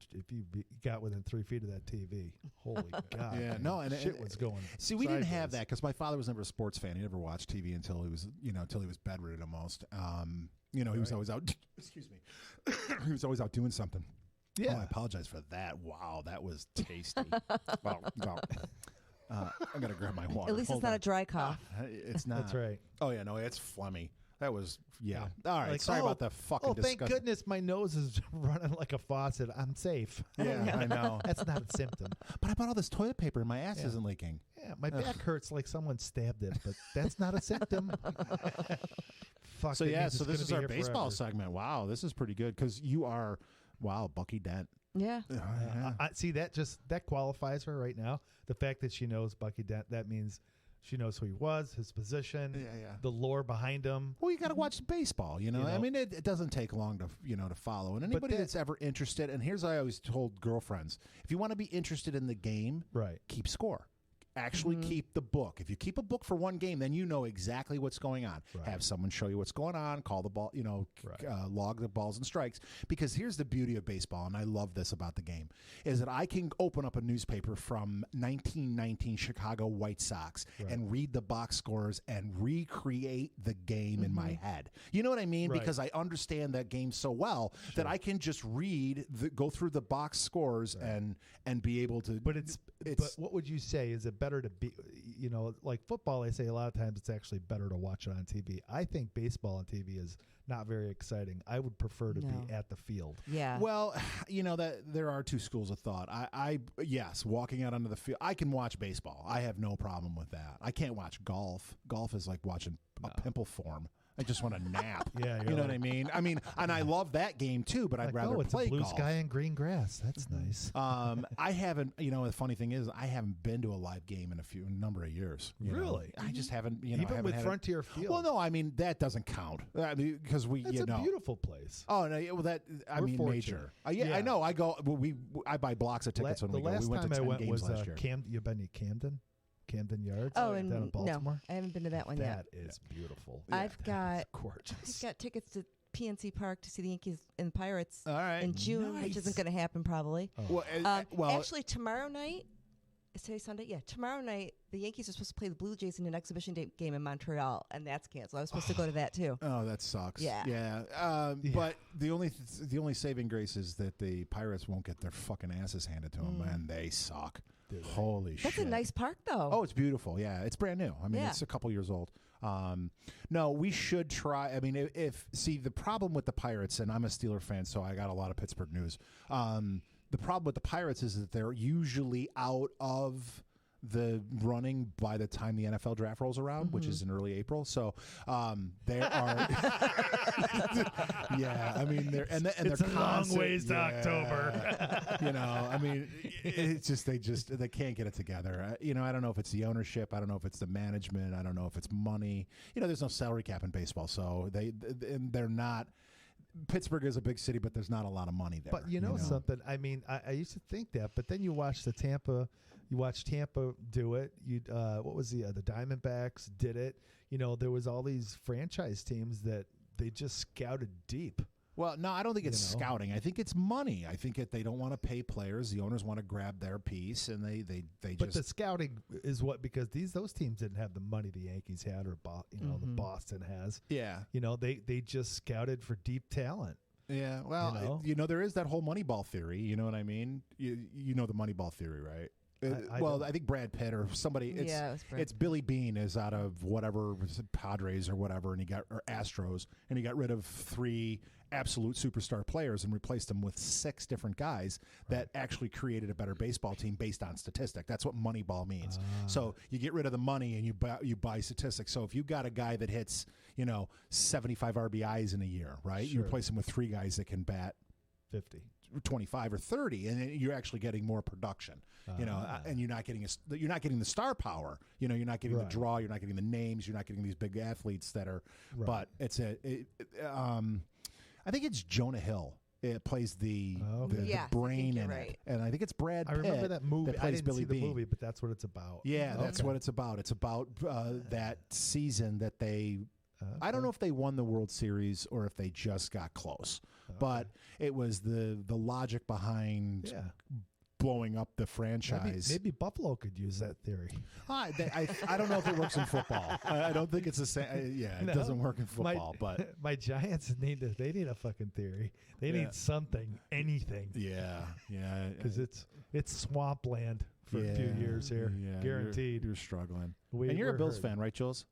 got within 3 feet of that TV, holy God, and shit was going. See, we didn't have that because my father was never a sports fan. He never watched TV until he was bedridden almost. He was always out. Excuse me, he was always out doing something. Yeah, I apologize for that. Wow, that was tasty. Well. I'm going to grab my water. At least it's not a dry cough. It's not. That's right. Oh, yeah, no, it's phlegmy. That was, All right, sorry about the fucking disgusting. Thank goodness my nose is running like a faucet. I'm safe. Yeah, I know. That's not a symptom. But I bought all this toilet paper and my ass isn't leaking. Yeah, my back hurts like someone stabbed it, but that's not a symptom. Fuck. So, so this is our baseball segment. Wow, this is pretty good because you are, Bucky Dent. Yeah. See, that qualifies her right now. The fact that she knows Bucky Dent, that means she knows who he was, his position, the lore behind him. Well, you got to watch baseball, I mean, it doesn't take long to, to follow. And anybody that's ever interested, and here's what I always told girlfriends, if you want to be interested in the game, keep score. Actually keep the book. If you keep a book for one game, then you know exactly what's going on. Right. Have someone show you what's going on, call the ball, log the balls and strikes. Because here's the beauty of baseball, and I love this about the game, is that I can open up a newspaper from 1919 Chicago White Sox and read the box scores and recreate the game in my head. You know what I mean? Because I understand that game so well that I can just go through the box scores and be able to. But what would you say? Is it better to be, like football, I say a lot of times it's actually better to watch it on TV. I think baseball on TV is not very exciting. I would prefer to be at the field. Yeah. Well, that there are two schools of thought. Yes, walking out onto the field. I can watch baseball. I have no problem with that. I can't watch golf. Golf is like watching a pimple form. I just want to nap. You know what I mean? And I love that game too, but I'd rather play blue golf. Sky and green grass. That's nice. I haven't. The funny thing is, I haven't been to a live game in a number of years. Really? I just haven't. Even with Frontier Field. Well, no. That doesn't count. Because That's a beautiful place. Oh no. Well, major. I know. I go. I buy blocks of tickets when we go. We went to 10 games last year. You been to Camden Yards? Oh, down in Baltimore? No, I haven't been to that one yet. That is beautiful. I've got gorgeous. I've got tickets to PNC Park to see the Yankees and Pirates in June, which isn't going to happen probably. Oh. Well, actually, tomorrow night. Is today Sunday? Yeah, tomorrow night the Yankees are supposed to play the Blue Jays in an exhibition game in Montreal, and that's canceled. I was supposed to go to that too. Oh, that sucks. Yeah. But the only saving grace is that the Pirates won't get their fucking asses handed to them, and they suck. Holy shit. That's a nice park, though. Oh, it's beautiful. Yeah, it's brand new. It's a couple years old. No, we should try. The problem with the Pirates, and I'm a Steeler fan, so I got a lot of Pittsburgh news. The problem with the Pirates is that they're usually out of the running by the time the NFL draft rolls around, which is in early April. So they are. They're it's a long ways to October. It's just they can't get it together. I don't know if it's the ownership. I don't know if it's the management. I don't know if it's money. There's no salary cap in baseball, so they're not. Pittsburgh is a big city, but there's not a lot of money there. But you know something? I mean, I used to think that, but then you watch Tampa do it. What was the Diamondbacks did it. There was all these franchise teams that they just scouted deep. Well, no, I don't think it's scouting. I think it's money. I think they don't want to pay players. The owners want to grab their piece, and they But the scouting is because those teams didn't have the money the Yankees had, or the Boston has. Yeah. They just scouted for deep talent. Yeah. Well, there is that whole Moneyball theory. You know what I mean? You know the Moneyball theory, right? I think Brad Pitt or somebody. It's Billy Beane is out of whatever Padres or whatever, or Astros, and he got rid of 3 absolute superstar players and replaced them with 6 different guys that actually created a better baseball team based on statistic. That's what Moneyball means. So you get rid of the money and you buy statistics. So if you got a guy that hits 75 RBIs in a year, right? Sure. You replace him with 3 guys that can bat 50. 25 or 30, and then you're actually getting more production, and you're not getting the star power, you're not getting the draw, you're not getting the names, you're not getting these big athletes that are, but I think it's Jonah Hill. It plays the brain in it, and I think it's Brad Pitt. I remember that movie. That plays I didn't Billy see the Beane. movie, but that's what it's about. Yeah, that's what it's about. It's about that season that they. I don't know if they won the World Series or if they just got close, but it was the logic behind blowing up the franchise. Maybe Buffalo could use that theory. I don't know if it works in football. I don't think it's the same. It doesn't work in football. But my Giants need a fucking theory. They need something, anything. Yeah, because it's swampland for a few years here, guaranteed. You're struggling, and you're a Bills fan, right, Jools?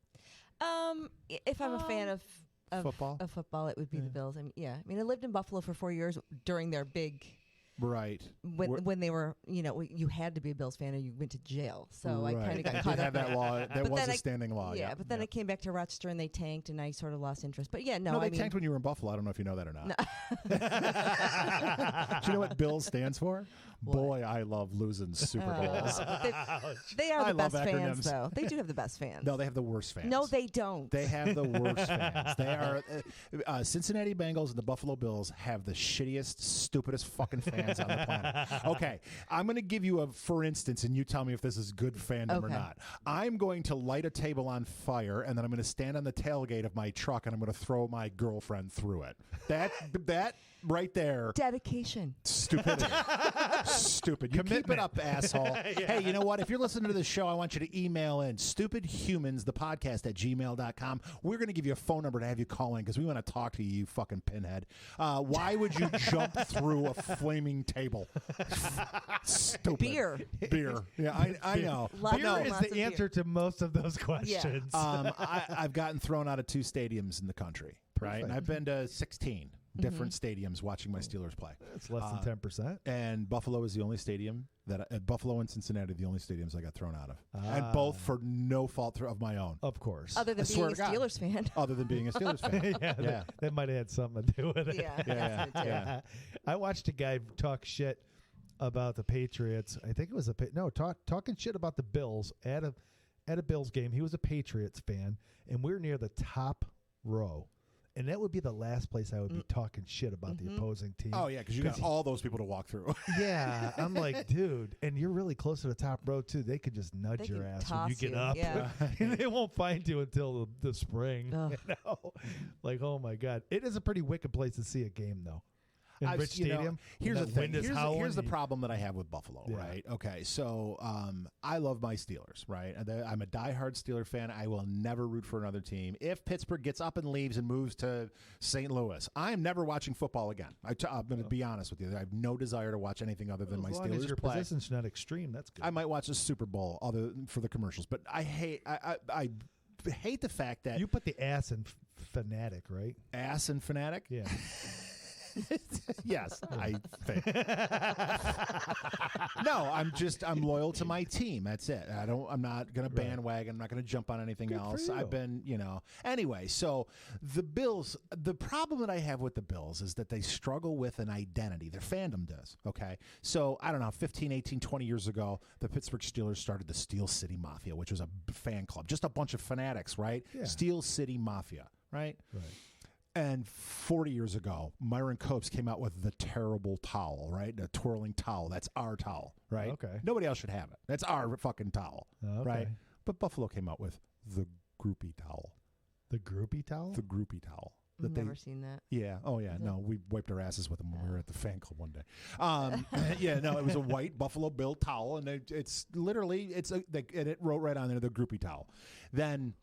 If I'm a fan of football, it would be the Bills. I lived in Buffalo for 4 years during their big. Right. When they were, you had to be a Bills fan or you went to jail. So I kind of got caught up. That law. That was a standing law. Yeah, but then I came back to Rochester and they tanked and I sort of lost interest. But they tanked when you were in Buffalo. I don't know if you know that or not. No. Do you know what Bills stands for? What? Boy, I love losing Super Bowls. They are the best fans, though. They do have the best fans. No, they have the worst fans. No, they don't. They have the worst fans. They are Cincinnati Bengals and the Buffalo Bills have the shittiest, stupidest fucking fans on the planet. Okay, I'm going to give you for instance, and you tell me if this is good fandom or not. I'm going to light a table on fire, and then I'm going to stand on the tailgate of my truck, and I'm going to throw my girlfriend through it. That right there. Dedication. Stupidity. Stupid. You keep it up, asshole. Hey, you know what? If you're listening to this show, I want you to email in stupidhumans@gmail.com. We're going to give you a phone number to have you call in because we want to talk to you, you fucking pinhead. Why would you jump through a flaming table? Stupid. Beer. Yeah, I know. Beer is the answer to most of those questions. Yeah. I've gotten thrown out of 2 stadiums in the country, right? And I've been to 16 different stadiums watching my Steelers play. It's less than 10%. And Buffalo is the only stadium Buffalo and Cincinnati are the only stadiums I got thrown out of. And both for no fault of my own. Of course. Other than being a Steelers fan. Other than being a Steelers fan. That might have had something to do with it. Yeah. I watched a guy talk shit about the Patriots. I think it was talking shit about the Bills at a Bills game. He was a Patriots fan, and we're near the top row. And that would be the last place I would be talking shit about the opposing team. Oh, yeah, because you got all those people to walk through. Yeah, I'm like, dude, and you're really close to the top row, too. They could just nudge your ass when you get up. Yeah. And they won't find you until the spring. You know? Like, oh, my God. It is a pretty wicked place to see a game, though. In Rich Stadium. Here's the thing. Here's the problem that I have with Buffalo, right? Okay, so I love my Steelers, right? I'm a diehard Steeler fan. I will never root for another team. If Pittsburgh gets up and leaves and moves to St. Louis, I am never watching football again. I'm going to be honest with you. I have no desire to watch anything other than my Steelers play. As long as your position's not extreme, that's good. I might watch a Super Bowl for the commercials, but I hate the fact that you put the ass in fanatic, right? Ass and fanatic? Yeah. Yes, I think. No, I'm loyal to my team. That's it. I'm not going to bandwagon. I'm not going to jump on anything else. I've been, Anyway, so the Bills, the problem that I have with the Bills is that they struggle with an identity. Their fandom does, okay? So, I don't know, 15, 18, 20 years ago, the Pittsburgh Steelers started the Steel City Mafia, which was a fan club. Just a bunch of fanatics, right? Yeah. Steel City Mafia, right? Right. And 40 years ago, Myron Copes came out with the terrible towel, right? The twirling towel. That's our towel, right? Okay. Nobody else should have it. That's our fucking towel, Okay. right? But Buffalo came out with the groupie towel. The groupie towel? The groupie towel. I've never seen that. Yeah. Oh, yeah. No, we wiped our asses with them when we were at the fan club one day. Yeah. No, it was a white Buffalo Bill towel, and it's literally and it wrote right on there the groupie towel. Then.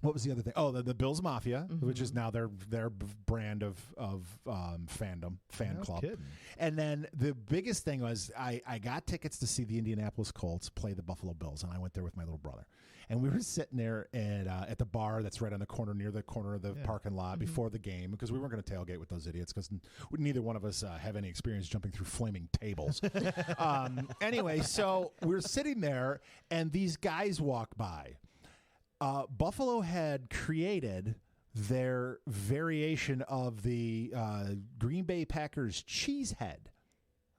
What was the other thing? Oh, the Bills Mafia, which is now their brand of fandom, fan club. Kidding. And then the biggest thing was I got tickets to see the Indianapolis Colts play the Buffalo Bills, and I went there with my little brother. And we were sitting there at the bar that's right on the corner, near the corner of the parking lot before the game, because we weren't going to tailgate with those idiots, because neither one of us have any experience jumping through flaming tables. Anyway, so we were sitting there, and these guys walk by. Buffalo had created their variation of the Green Bay Packers cheese head.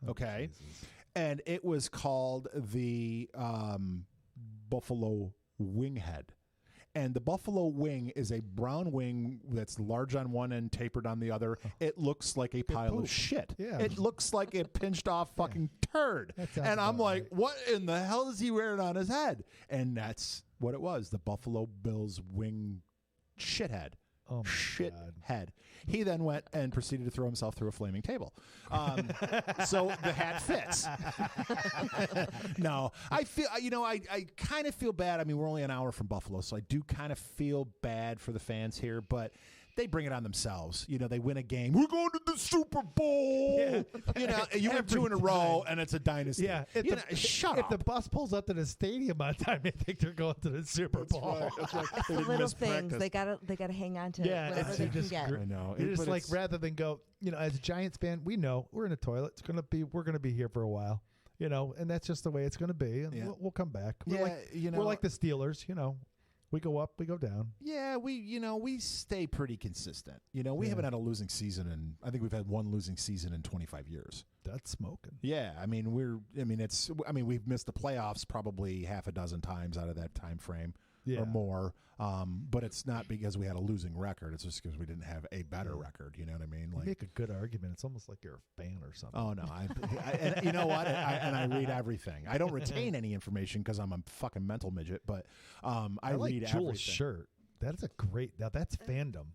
Okay. Jesus. And it was called the Buffalo Wing Head. And the Buffalo Wing is a brown wing that's large on one end, tapered on the other. It looks like a pile of shit. Yeah. It looks like a pinched off fucking turd. And I'm like, what in the hell is he wearing on his head? And that's what it was, the Buffalo Bills wing shithead. Oh, shit head. He then went and proceeded to throw himself through a flaming table. So the hat fits. No, I feel, I kind of feel bad. I mean, we're only an hour from Buffalo, so I do kind of feel bad for the fans here, but they bring it on themselves. They win a game. We're going to the Super Bowl. Yeah. You win 2 in a row, and it's a dynasty. Yeah. Shut up. If the bus pulls up to the stadium on time, they think they're going to the Super Bowl. That's right. The little things they gotta hang on to whatever they can get. I know. You're just like, rather than go, as a Giants fan, we know we're in a toilet. We're gonna be here for a while, and that's just the way it's gonna be. And we'll come back. We're like the Steelers, We go up, we go down. Yeah, we stay pretty consistent. We haven't had a losing season, and I think we've had one losing season in 25 years. That's smoking. Yeah, we've missed the playoffs probably half a dozen times out of that time frame or more. But it's not because we had a losing record. It's just because we didn't have a better record. You know what I mean? You make a good argument. It's almost like you're a fan or something. Oh no! And you know what? I read everything. I don't retain any information because I'm a fucking mental midget. But I like read Jools' everything. shirt. That's a great. Now that's fandom.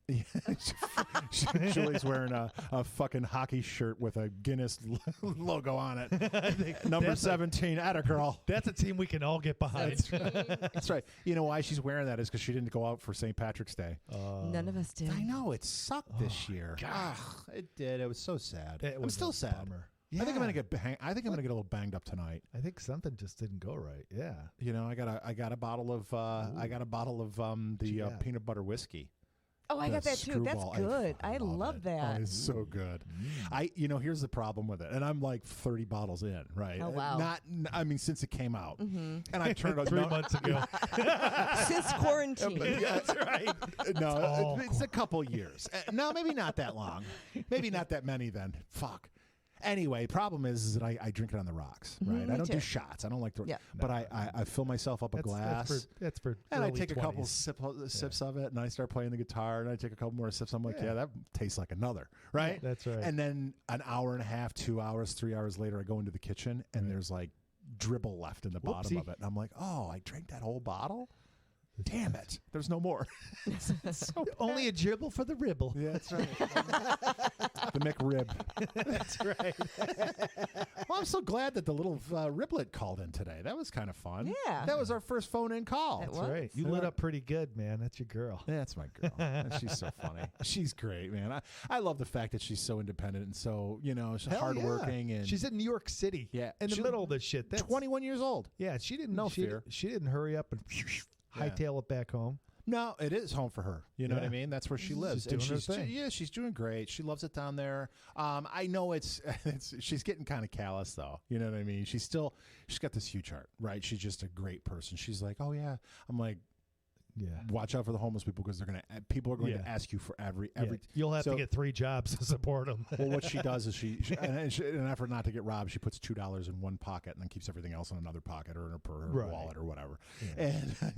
Julie's wearing a fucking hockey shirt with a Guinness logo on it. Number 17, atta girl. That's a team we can all get behind. That's right. You know why she's wearing that is because she didn't go out for St. Patrick's Day. None of us did. I know it sucked this year. It did. It was so sad. I'm still sad. Bummer. Yeah. I think I'm gonna get. I think I'm gonna get a little banged up tonight. I think something just didn't go right. Yeah. I got a bottle of. The peanut butter whiskey. Oh, I got that too. That's good. I love that. Oh, it's so good. Here's the problem with it, and I'm like 30 bottles in, right? Oh wow. Since it came out, and I turned out 3 months ago. Since quarantine. That's right. No, it's a couple years. No, maybe not that long. Maybe not that many. Then fuck. Anyway, problem is that I drink it on the rocks, right? I don't do shots. I don't like to, but I fill myself up a glass. That's for and I take 20s. a couple sips of it, and I start playing the guitar, and I take a couple more sips. I'm like, that tastes like another, right? That's right. And then an hour and a half, 2 hours, 3 hours later, I go into the kitchen, and there's like dribble left in the bottom of it. And I'm like, oh, I drank that whole bottle? Damn it. There's no more. So only a dribble for the ribble. Yeah, that's right. The McRib. That's right. Well, I'm so glad that the little riblet called in today. That was kind of fun. Yeah. That was our first phone-in call. That's right. You lit up pretty good, man. That's your girl. Yeah, that's my girl. She's so funny. She's great, man. I love the fact that she's so independent and so, she's hardworking. And she's in New York City. Yeah. In the middle of this shit. That's 21 years old. Yeah, she didn't. No fear. She didn't hurry up and hightail it back home. No, it is home for her. You know what I mean? That's where she lives. She's doing her thing. She's doing great. She loves it down there. I know it's she's getting kind of callous though. You know what I mean? She's got this huge heart, right? She's just a great person. She's like, oh yeah. I'm like, watch out for the homeless people because people are going to ask you for every. You'll have to get 3 jobs to support them. Well, what she does is she in an effort not to get robbed, she puts $2 in one pocket and then keeps everything else in another pocket or in her wallet or whatever. And I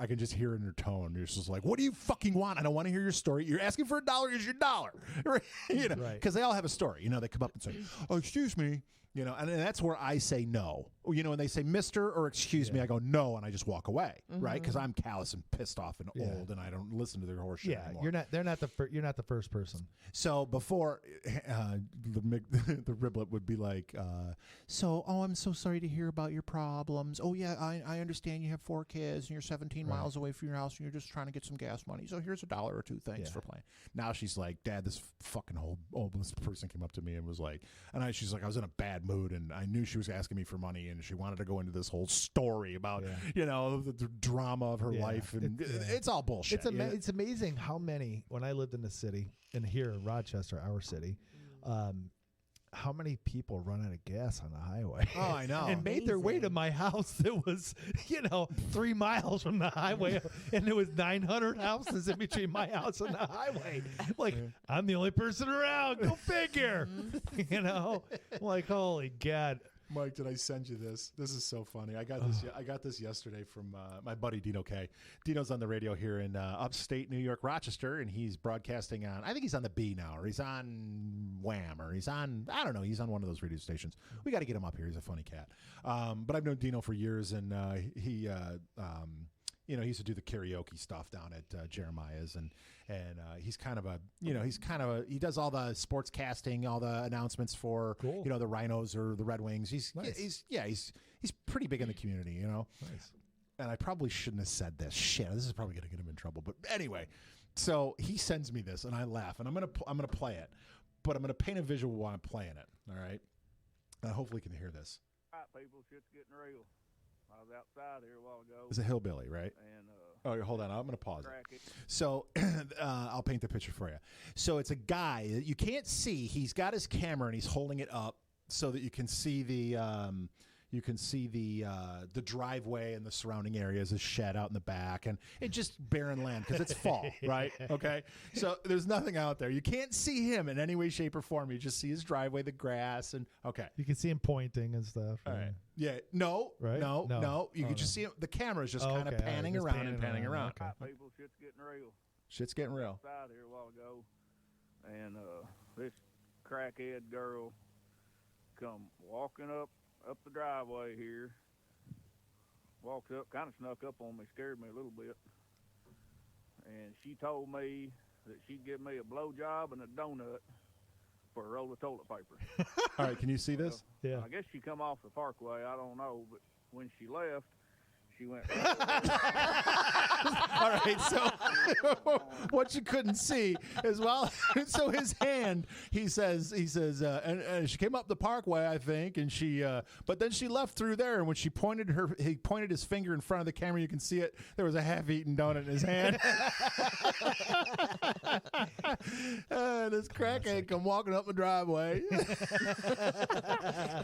can just hear in her tone. You're just like, "What do you fucking want? I don't want to hear your story. You're asking for $1. Here's your $1." Because they all have a story. They come up and say, "Oh, excuse me." And that's where I say no. When they say Mr. or excuse me, I go no, and I just walk away, right? Because I'm callous and pissed off and old, and I don't listen to their horse shit anymore. You're not the first person. So before the riblet would be like, I'm so sorry to hear about your problems. Oh yeah, I understand you have 4 kids and you're 17 miles away from your house and you're just trying to get some gas money. So here's $1 or 2. Thanks for playing. Now she's like, Dad, this fucking homeless person came up to me and was like, she's like, I was in a bad mood and I knew she was asking me for money and she wanted to go into this whole story about the drama of her life, and it's all bullshit. It's amazing how many, when I lived in the city and here in Rochester, our city, how many people run out of gas on the highway. Oh, I know. And made their way to my house that was 3 miles from the highway, and there was 900 houses in between my house and the highway. Like, I'm the only person around. Go figure. Like, holy God. Mike, did I send you this? This is so funny. I got this yesterday from my buddy Dino K. Dino's on the radio here in upstate New York, Rochester, and he's broadcasting on, I think he's on the B now, or he's on Wham, or he's on, I don't know, he's on one of those radio stations. We got to get him up here. He's a funny cat. But I've known Dino for years, and he used to do the karaoke stuff down at Jeremiah's, and he's kind of he does all the sports casting, all the announcements for the Rhinos or the Red Wings. He's pretty big in the community, Nice. And I probably shouldn't have said this. Shit, this is probably going to get him in trouble. But anyway, so he sends me this, and I laugh, and I'm gonna play it, but I'm gonna paint a visual while I'm playing it. All right, and hopefully you can hear this. All right, people, shit's getting real. I was outside here a while ago. It's a hillbilly, right? And hold on. I'm going to pause it. So I'll paint the picture for you. So it's a guy that you can't see. He's got his camera and he's holding it up so that you can see the driveway and the surrounding areas, his shed out in the back, and it's just barren land because it's fall, right? Okay, so there's nothing out there. You can't see him in any way, shape, or form. You just see his driveway, the grass, and okay. You can see him pointing and stuff. All right. Yeah. No. Right. No. You can just see him. The camera is just kind of panning around and panning around. Okay. People, shit's getting real. Shit's getting real. Outside here a while ago, and this crackhead girl come walking up the driveway here, walks up, kind of snuck up on me, scared me a little bit, and she told me that she'd give me a blowjob and a donut for a roll of toilet paper. All right, can you see this? Yeah. I guess she come off the parkway, I don't know, but when she left, she went All right, so what you couldn't see is, so his hand, he says, and she came up the parkway, I think, and but then she left through there, and when he pointed his finger in front of the camera, you can see it, there was a half-eaten donut in his hand. This crackhead come walking up the driveway.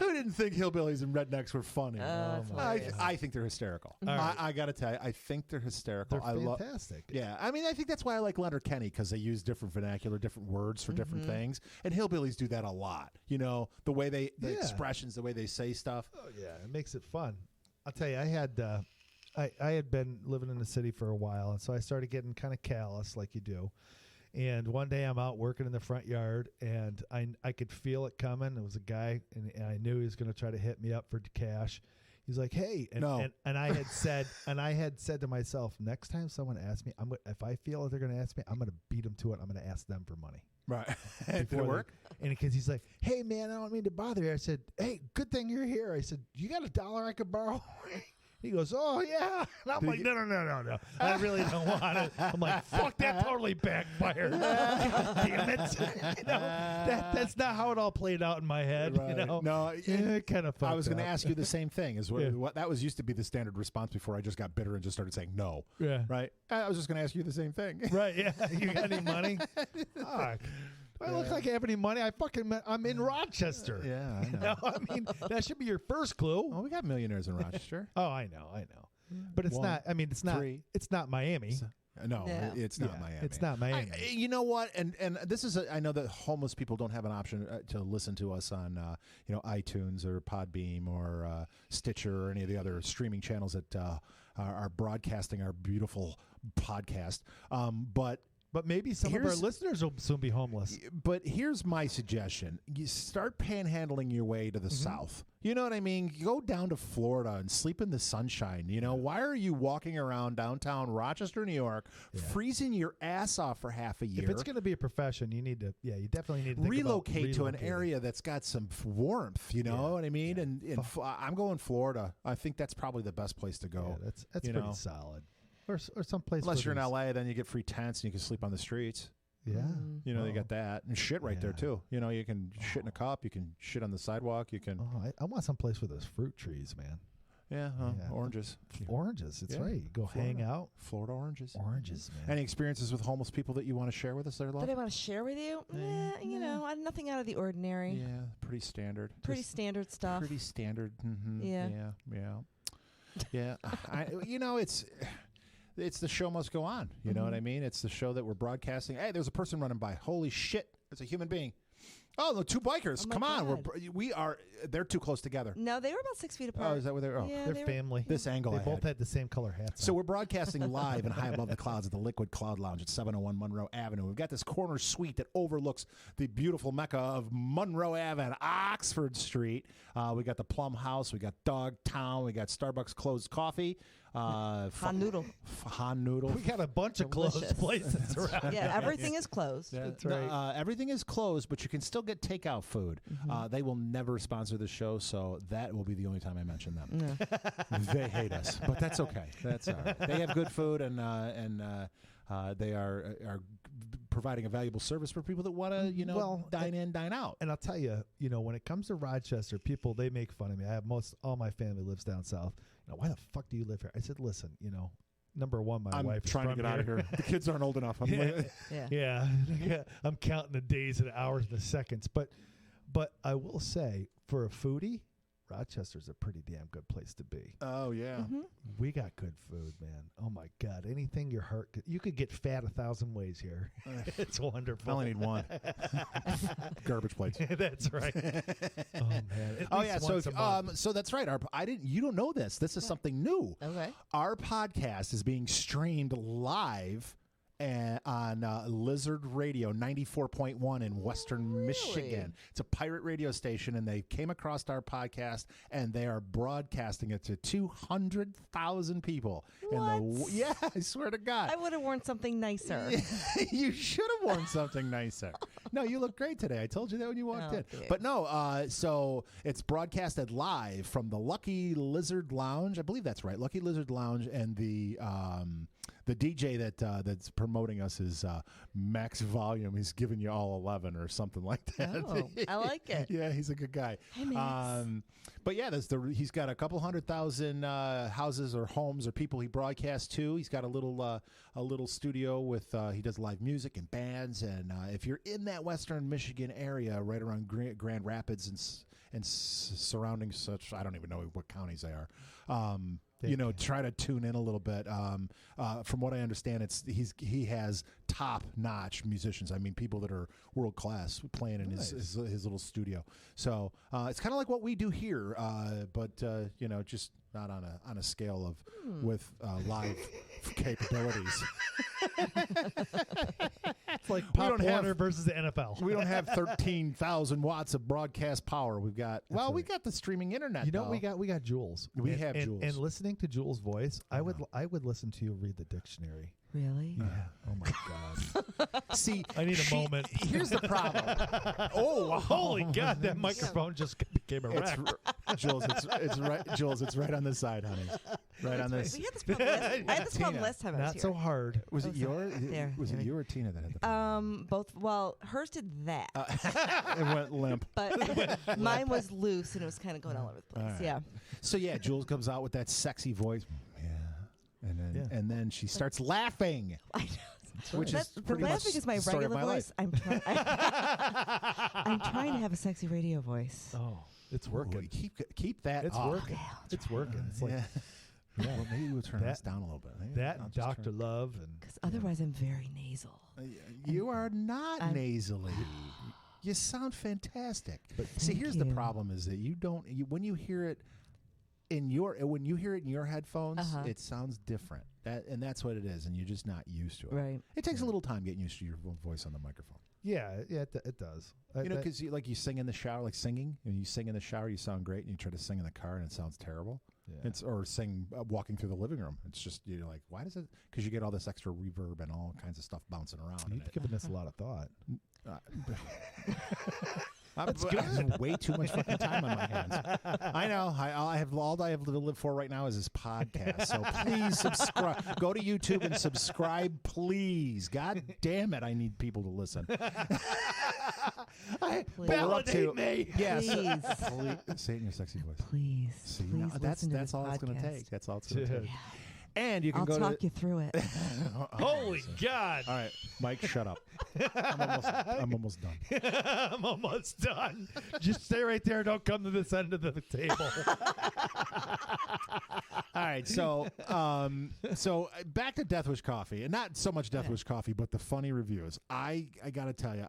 Who didn't think hillbillies and rednecks were funny? I think they're hysterical. I got to tell you, I think they're hysterical. They're fantastic. Yeah, I mean, I think that's why I like Leonard Kenny, because they use different vernacular, different words for different things, and hillbillies do that a lot. The way the expressions, the way they say stuff. Oh yeah, it makes it fun. I'll tell you, I had been living in the city for a while, and so I started getting kind of callous, like you do. And one day I'm out working in the front yard, and I could feel it coming. It was a guy, and I knew he was going to try to hit me up for cash. He's like, "Hey," and I had said to myself, next time someone asks me, if I feel that they're going to ask me, I'm going to beat them to it. I'm going to ask them for money. Right. Did it work? And because he's like, "Hey man, I don't mean to bother you." I said, "Hey, good thing you're here." I said, "You got $1 I could borrow?" He goes, "Oh yeah." And I'm like, no. I really don't want it. I'm like, fuck, that totally backfired. Damn it. That's not how it all played out in my head. Right. No, it kind of. I was going to ask you the same thing. What that was used to be the standard response before I just got bitter and just started saying no. Yeah. Right. I was just going to ask you the same thing. Right. Yeah. You got any money? Fuck. I look like I have any money. I'm in Rochester. Yeah, I know. I mean, that should be your first clue. Oh, we got millionaires in Rochester. Oh, I know. But it's not. I mean, it's not. Three. It's not Miami. No, Yeah. it's not Miami. It's not Miami. You know what? And this is I know that homeless people don't have an option to listen to us on iTunes or Podbeam or Stitcher or any of the other streaming channels that are broadcasting our beautiful podcast. But maybe some of our listeners will soon be homeless. But here's my suggestion. You start panhandling your way to the south. You know what I mean? Go down to Florida and sleep in the sunshine. You know, why are you walking around downtown Rochester, New York, freezing your ass off for half a year? If it's going to be a profession, you need to, you definitely need to think relocate to an area that's got some warmth. You know what I mean? Yeah. And I'm going Florida. I think that's probably the best place to go. Yeah, that's pretty solid. Or someplace. Unless you're in LA, then you get free tents and you can sleep on the streets. Yeah. You know, you got that. And shit right there, too. You know, you can shit in a cup. You can shit on the sidewalk. You can. Oh, I want someplace with those fruit trees, man. Yeah, oranges. Oranges. That's right. You go Florida. hang out. Florida oranges. Oranges, man. Any experiences with homeless people that you want to share with us there, love? That I want to share with you? You know, nothing out of the ordinary. Yeah, pretty standard. Pretty standard stuff. Pretty standard. Mm-hmm. Yeah. Yeah. It's the show must go on. You know what I mean? It's the show that we're broadcasting. Hey, there's a person running by. Holy shit. It's a human being. Oh, the two bikers. Oh, come on. They're too close together. No, they were about 6 feet apart. Oh, is that where they're? Oh, Yeah, They're family. this angle. They both had the same color hats. So we're broadcasting live and high above the clouds at the Liquid Cloud Lounge at 701 Monroe Avenue. We've got this corner suite that overlooks the beautiful mecca of Monroe Ave and Oxford Street. We got the Plum House. We got Dogtown. We got Starbucks Closed Coffee. Han Noodle. Han Noodle. We got a bunch of closed Delicious. places around. Yeah, everything is closed. That's right. Everything is closed, but you can still get takeout food. They will never sponsor the show, so that will be the only time I mention them. They hate us, but that's okay. That's all right. They have good food, and they are providing a valuable service for people that want to, dine in, dine out. And I'll tell you, when it comes to Rochester, people, they make fun of me. I have all my family lives down south. Why the fuck do you live here? I said, listen, number one, my wife is trying to get out of here. The kids aren't old enough. Yeah. I'm counting the days and the hours and the seconds. But I will say, for a foodie, Rochester's a pretty damn good place to be. Oh, yeah. We got good food, man. Oh, my God. Anything your heart could. You could get fat 1,000 ways here. It's wonderful. I only need one. Garbage plates. That's right. Oh, man. Oh, yeah. So that's right. You don't know this. This is something new. Okay. Our podcast is being streamed live on Lizard Radio 94.1 in Western Michigan. It's a pirate radio station, and they came across our podcast, and they are broadcasting it to 200,000 people. What? Yeah, I swear to God. I would have worn something nicer. You should have worn something nicer. No, you look great today. I told you that when you walked in. Dear. But no, so it's broadcasted live from the Lucky Lizard Lounge. I believe that's right. Lucky Lizard Lounge, and the DJ that's promoting us is Max Volume. He's giving you all 11 or something like that. Oh, I like it. Yeah, he's a good guy. Hey, Max. But yeah, he's got a couple 100,000 houses or homes or people he broadcasts to. He's got a little studio with he does live music and bands. And if you're in that Western Michigan area, right around Grand Rapids and surrounding such, I don't even know what counties they are. Try to tune in a little bit. From what I understand, he has top-notch musicians. I mean, people that are world-class playing in his little studio. So it's kind of like what we do here, but just not on a scale of with live capabilities. It's like Pop Warner versus the NFL. We don't have 13,000 watts of broadcast power. We got the streaming internet. We got Jools. We have Jools. And listening to Jools' voice, I would listen to you read the dictionary. Really? Yeah. Oh my God. See, I need a moment. Here's the problem. Holy God! That microphone just became a wreck. Jules, it's right. Jules, it's right on this side, honey. Right on this. We had this problem I had this problem last time I was Not here. so hard. Was it yours? Was it you or Tina that had the problem? Both. Well, hers did that, it went limp. but mine was loose and it was kind of going all over the place. Right. Yeah. So yeah, Jules comes out with that sexy voice. And then she starts laughing. I know. Which is pretty much laughing is my the story of regular my voice. life. I'm trying to have a sexy radio voice. Oh, it's working. Keep that. It's up. working. It's working. It's like Well, maybe we'll turn this down a little bit. That Dr. Love. Because otherwise I'm very nasal. You are not nasally. You sound fantastic. But see, here's the problem: is that you don't. When you hear it in your headphones, it sounds different. That's what it is, and you're just not used to it. Right. It takes a little time getting used to your voice on the microphone. Yeah, it does. Because you sing in the shower, like singing. And you sing in the shower, you sound great, and you try to sing in the car, and it sounds terrible. Yeah. Or sing walking through the living room. It's just you're like, why does it? Because you get all this extra reverb and all kinds of stuff bouncing around. You've given this a lot of thought. I have way too much fucking time on my hands. I know. I have all I have to live for right now is this podcast. So please subscribe. Go to YouTube and subscribe, please. God damn it! I need people to listen. Validate me. Yes. Please. Say it in your sexy voice. Please. See, please that's all it's going to take. That's all it's going to take. And you can I'll talk you through it. Holy God. All right, Mike, shut up. I'm almost done. I'm almost done. Just stay right there. Don't come to this end of the table. All right, so back to Death Wish Coffee, and not so much Death Wish Coffee, but the funny reviews. I got to tell you,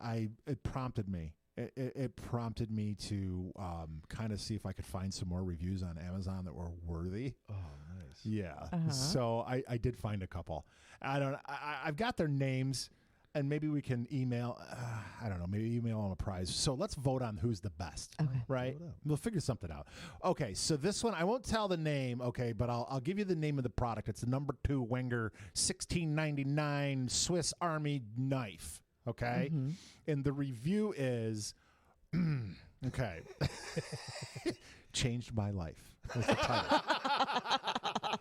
it prompted me. It prompted me to kind of see if I could find some more reviews on Amazon that were worthy. Oh, nice. Yeah. So I did find a couple. I've got their names, and maybe we can email. I don't know. Maybe email them a prize. So let's vote on who's the best. Okay. Right. We'll figure something out. Okay. So this one, I won't tell the name. Okay, but I'll give you the name of the product. It's the number 2 Wenger 1699 Swiss Army knife. Okay. Mm-hmm. And the review is, okay, changed my life. Was the title.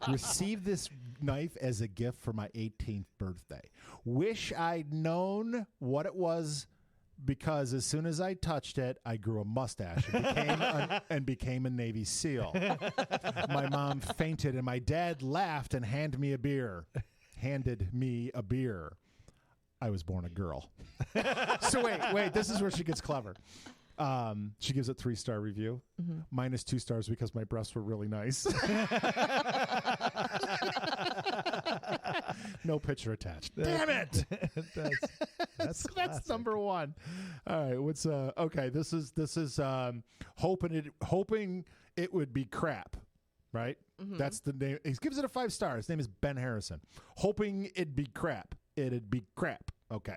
Received this knife as a gift for my 18th birthday. Wish I'd known what it was, because as soon as I touched it, I grew a mustache and became a Navy SEAL. My mom fainted and my dad laughed and handed me a beer. I was born a girl. So wait, this is where she gets clever. She gives it 3-star review, minus 2 stars because my breasts were really nice. No picture attached. Damn it! That's number 1. All right, what's okay? This is hoping it would be crap. Right? That's the name. He gives it a 5 stars. His name is Ben Harrison. Hoping it'd be crap. It'd be crap. Okay.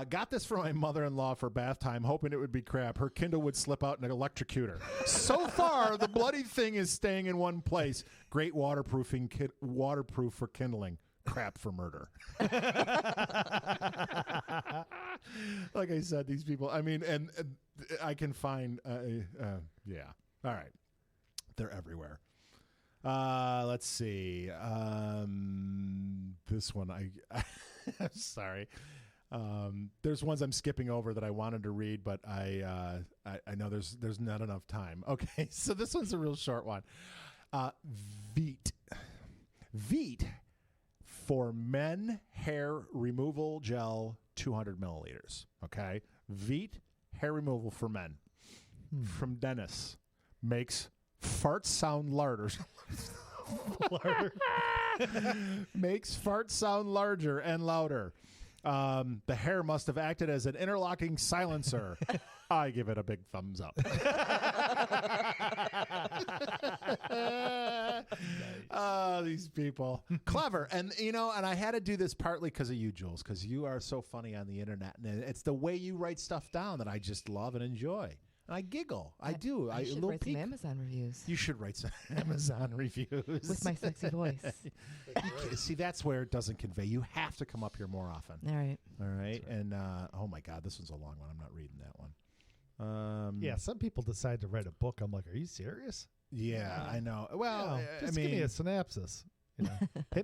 Got this for my mother-in-law for bath time, hoping it would be crap. Her Kindle would slip out and electrocute her. So far, the bloody thing is staying in one place. Great waterproof for kindling. Crap for murder. Like I said, these people, I mean, and I can find, yeah. All right. They're everywhere. Let's see. This one, I'm sorry. There's ones I'm skipping over that I wanted to read, but I know there's not enough time. Okay, so this one's a real short one. Veet for men hair removal gel, 200 milliliters. Okay, Veet hair removal for men from Dennis makes farts sound larger. Makes farts sound larger and louder. The hair must have acted as an interlocking silencer. I give it a big thumbs up. Oh, these people. Clever. And, and I had to do this partly because of you, Jools, because you are so funny on the internet. And it's the way you write stuff down that I just love and enjoy. And I giggle. I do. I should write some Amazon reviews. You should write some Amazon reviews. With my sexy voice. See, that's where it doesn't convey. You have to come up here more often. All right. All right. And, oh, my God, this one's a long one. I'm not reading that one. Yeah, some people decide to write a book. I'm like, are you serious? Yeah, I know. Well, just give me a synopsis.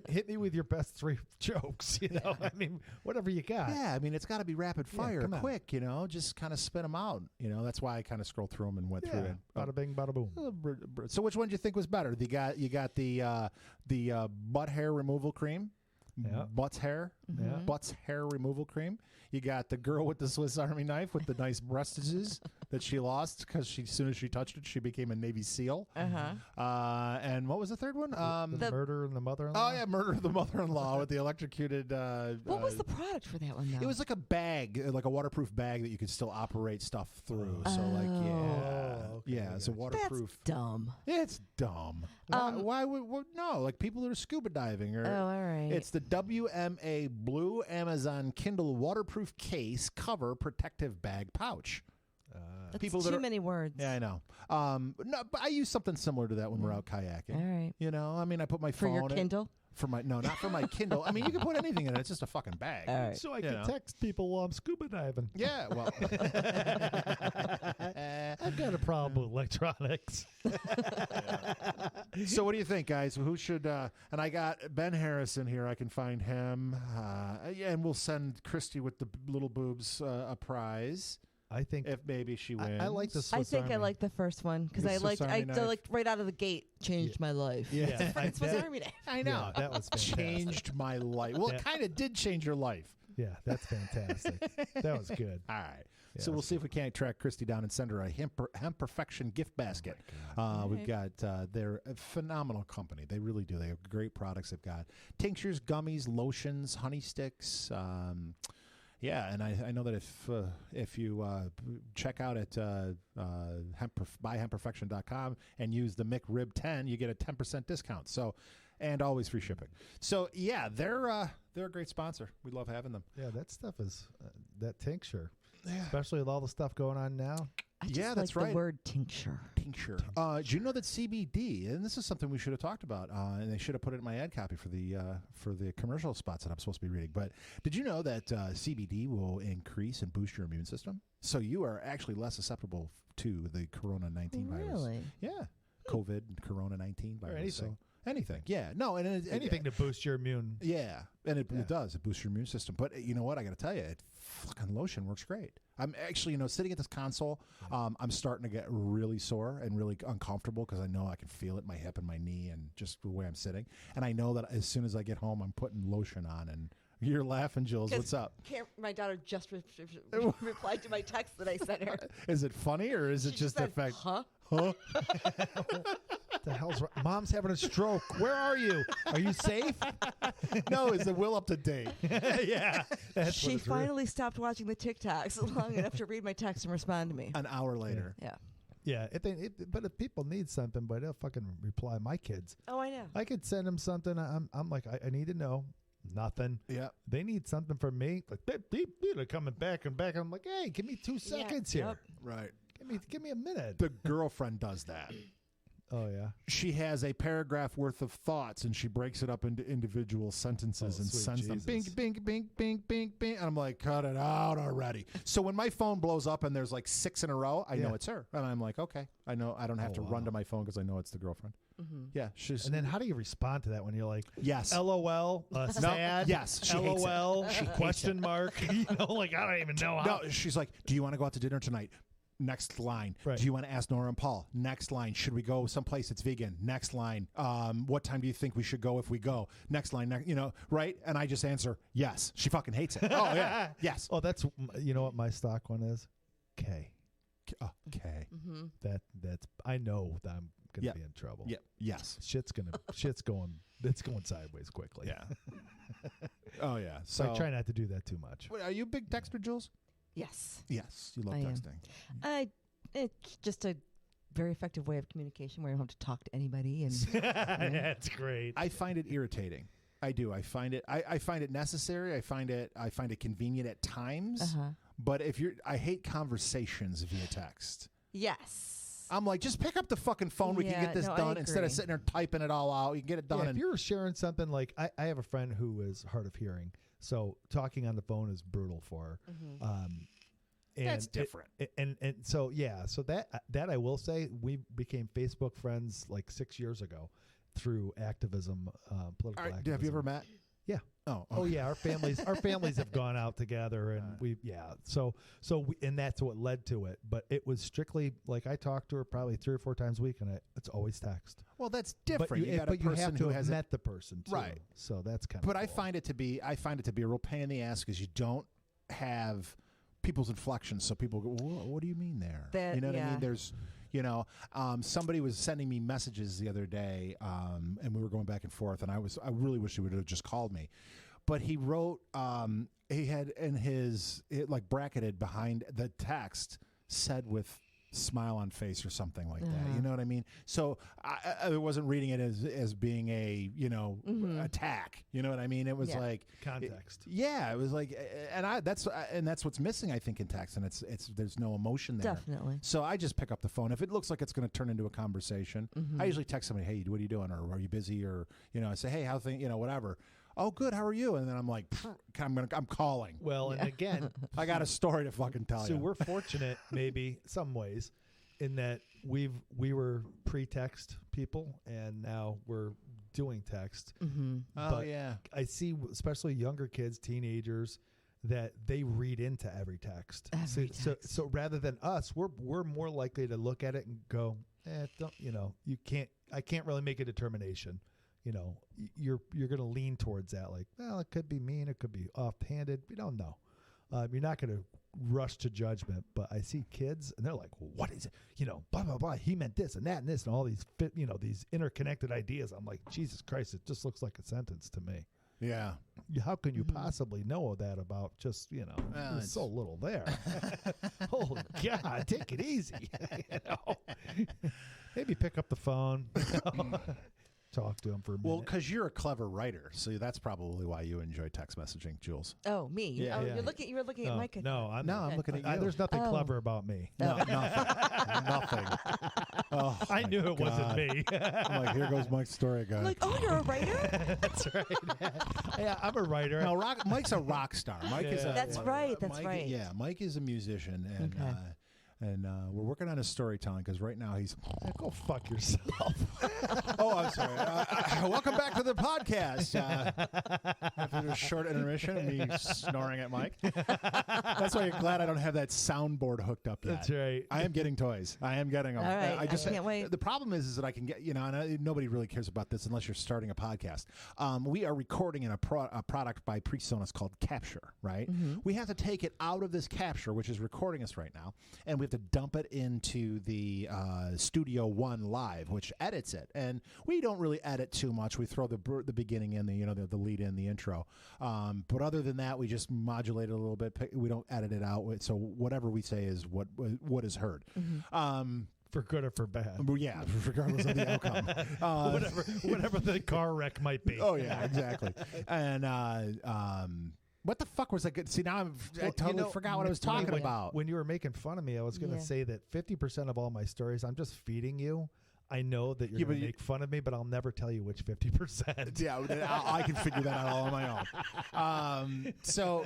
Hit me with your best 3 jokes. I mean, whatever you got. Yeah, I mean, it's got to be rapid fire, quick. Just kind of spit them out. That's why I kind of scrolled through them and went through it. Bada bing, bada boom. So, which one do you think was better? You got the butt hair removal cream, Butt's hair, Butt's hair removal cream. You got the girl with the Swiss Army knife with the nice breastises that she lost because as soon as she touched it, she became a Navy SEAL. And what was the third one? The murder and the mother-in-law. Oh yeah, murder of the mother-in-law with the electrocuted. What was the product for that one though? It was like a bag, like a waterproof bag that you could still operate stuff through. So it's a waterproof. That's dumb. It's dumb. Why would no? Like people that are scuba diving or. Oh, all right. It's the WMA Blue Amazon Kindle waterproof case cover protective bag pouch. That's people too many words. Yeah, I know. No, but I use something similar to that when we're out kayaking. All right. You know, I mean, I put my for phone your Kindle. Not for my Kindle. I mean, you can put anything in it. It's just a fucking bag. All right. So I can text people while I'm scuba diving. Yeah, well. I've got a problem with electronics. So what do you think, guys? Who should, and I got Ben Harrison here. I can find him. And we'll send Christy with the little boobs a prize. I think if maybe she wins. I like the Swiss I like the first one because I liked right out of the gate changed my life. Yeah, it's Swiss Army knife. I know that was fantastic. Changed my life. Well, it kind of did change your life. Yeah, that's fantastic. That was good. All right. Yeah, so we'll see if we can't track Christy down and send her a Hemp Perfection gift basket. We've got they're a phenomenal company. They really do. They have great products. They've got tinctures, gummies, lotions, honey sticks. Yeah, and I know that if you check out at buyhempperfection.com and use the McRib10, you get a 10% discount. So, and always free shipping. So yeah, they're a great sponsor. We love having them. Yeah, that stuff is that tincture, yeah. Especially with all the stuff going on now. I just that's like right. The word tincture. Tincture. Do you know that CBD, and this is something we should have talked about, and they should have put it in my ad copy for the commercial spots that I'm supposed to be reading. But did you know that CBD will increase and boost your immune system? So you are actually less susceptible to the Corona-19 virus. Really? Yeah. COVID, Corona-19 virus. Or anything. So anything. Yeah. No, and anything to boost your immune. Yeah. And it does. It boosts your immune system. But you know what? I got to tell you, fucking lotion works great. I'm actually, sitting at this console, I'm starting to get really sore and really uncomfortable because I know I can feel it in my hip and my knee and just the way I'm sitting. And I know that as soon as I get home, I'm putting lotion on. And you're laughing, Jools. What's up? My daughter just replied to my text that I sent her. Is it funny or is it just the fact? Huh? Huh? The hell's wrong? Mom's having a stroke. Where are you? Are you safe? No, is the will up to date? Yeah. She finally stopped watching the TikToks long enough to read my text and respond to me. An hour later. Yeah. Yeah. But if people need something, but they'll fucking reply. My kids. Oh, I know. I could send them something. I'm like, I need to know. Nothing. Yeah. They need something from me. Like, they're coming back and back. I'm like, hey, give me 2 seconds here. Yep. Right. Give me a minute. The girlfriend does that. Oh, yeah. She has a paragraph worth of thoughts, and she breaks it up into individual sentences and sends them. Bing, bing, bing, bing, bing, bing. And I'm like, cut it out already. So when my phone blows up and there's like 6 in a row, I know it's her. And I'm like, okay. I know I don't have to run to my phone because I know it's the girlfriend. Mm-hmm. Yeah. And then how do you respond to that when you're like, yes. LOL, sad? Yes. She LOL, question mark. Like, I don't even know how. No, she's like, do you want to go out to dinner tonight? Next line. Right. Do you want to ask Nora and Paul? Next line. Should we go someplace that's vegan? Next line. What time do you think we should go if we go? Next line. Right? And I just answer yes. She fucking hates it. Oh yeah. Yes. Oh, that's what my stock one is. K. Okay. Mm-hmm. That's I know that I'm gonna be in trouble. Yeah. Yes. It's going sideways quickly. Yeah. Oh yeah. So I try not to do that too much. Wait, are you a big texter, Jools? Yes. Yes. You love I am. texting. It's just a very effective way of communication where you don't have to talk to anybody. And That's great. I find it irritating. I do. I find it necessary. I find it convenient at times. Uh-huh. But I hate conversations via text. Yes. I'm like, just pick up the fucking phone. We can get this done instead of sitting there typing it all out. You can get it done. Yeah, if you're sharing something like, I have a friend who is hard of hearing, so talking on the phone is brutal for her. Mm-hmm. And that's different. So that I will say, we became Facebook friends like 6 years ago through activism, political activism. Have you ever met? Yeah. Oh, yeah, our families have gone out together, and and that's what led to it. But it was strictly like I talked to her probably 3 or 4 times a week, and it's always text. Well, that's different. But you have to have met the person, too. Right? So that's kind of. But cool. I find it to be a real pain in the ass because you don't have people's inflections, so people go, "What do you mean there?" You know what I mean? There's. Somebody was sending me messages the other day, and we were going back and forth, and I really wish he would have just called me. But he wrote, he had in like bracketed behind the text, said with smile on face or something like that. You know what I mean? So I wasn't reading it as being a, attack. You know what I mean? It was like context. It was like, and that's what's missing, I think, in text, and it's there's no emotion there. Definitely. So I just pick up the phone if it looks like it's going to turn into a conversation. I usually text somebody, "Hey, what are you doing?" Or "Are you busy?" Or I say, "Hey, how things?" Whatever. "Oh, good. How are you?" And then I'm like, I'm calling. Well, and again, I got a story to fucking tell you. So we're fortunate, maybe some ways, in that we were pre-text people, and now we're doing text. But I see, especially younger kids, teenagers, that they read into every text. So rather than us, we're more likely to look at it and go, I can't really make a determination. You're going to lean towards that. Like, well, it could be mean. It could be offhanded. We don't know. You're not going to rush to judgment. But I see kids, and they're like, well, what is it? Blah, blah, blah. He meant this and that and this and all these, these interconnected ideas. I'm like, Jesus Christ, it just looks like a sentence to me. Yeah. How can you possibly know that about just, there's so little there. Oh, God, take it easy. Maybe pick up the phone. Talk to him for a minute. Well, because you're a clever writer, so that's probably why you enjoy text messaging, Jools. Oh, me? Yeah. You were looking at Mike. No, I'm looking at you. There's nothing clever about me. No, nothing. Oh, I knew it wasn't me. I'm like, here goes Mike's story again. I'm like, oh, you're a writer? That's right. Yeah, I'm a writer. No, Mike's a rock star. Mike is a. That's right. Yeah, Mike is a musician, and and we're working on his storytelling because right now he's. Go fuck yourself. Oh, I'm sorry. Welcome back to the podcast. After a short intermission of me snoring at Mike. That's why you're glad I don't have that soundboard hooked up yet. That's right. I am getting toys. I am getting them. All right. I can't wait. The problem is that I can get, and nobody really cares about this unless you're starting a podcast. We are recording in a product by PreSonus called Capture, right? We have to take it out of this Capture, which is recording us right now, and we have to dump it into the Studio One Live, which edits it. And we don't really edit too much. We throw the beginning in, the lead in, the intro. But other than that, we just modulate it a little bit. We don't edit it out. So whatever we say is what is heard. For good or for bad. Yeah, regardless of the outcome. Whatever the car wreck might be. Oh, yeah, exactly. And what the fuck was I good? See, now I totally forgot what I was talking about. When you were making fun of me, I was going to say that 50% of all my stories, I'm just feeding you. I know that you're going to make fun of me, but I'll never tell you which 50%. Yeah, I can figure that out all on my own. So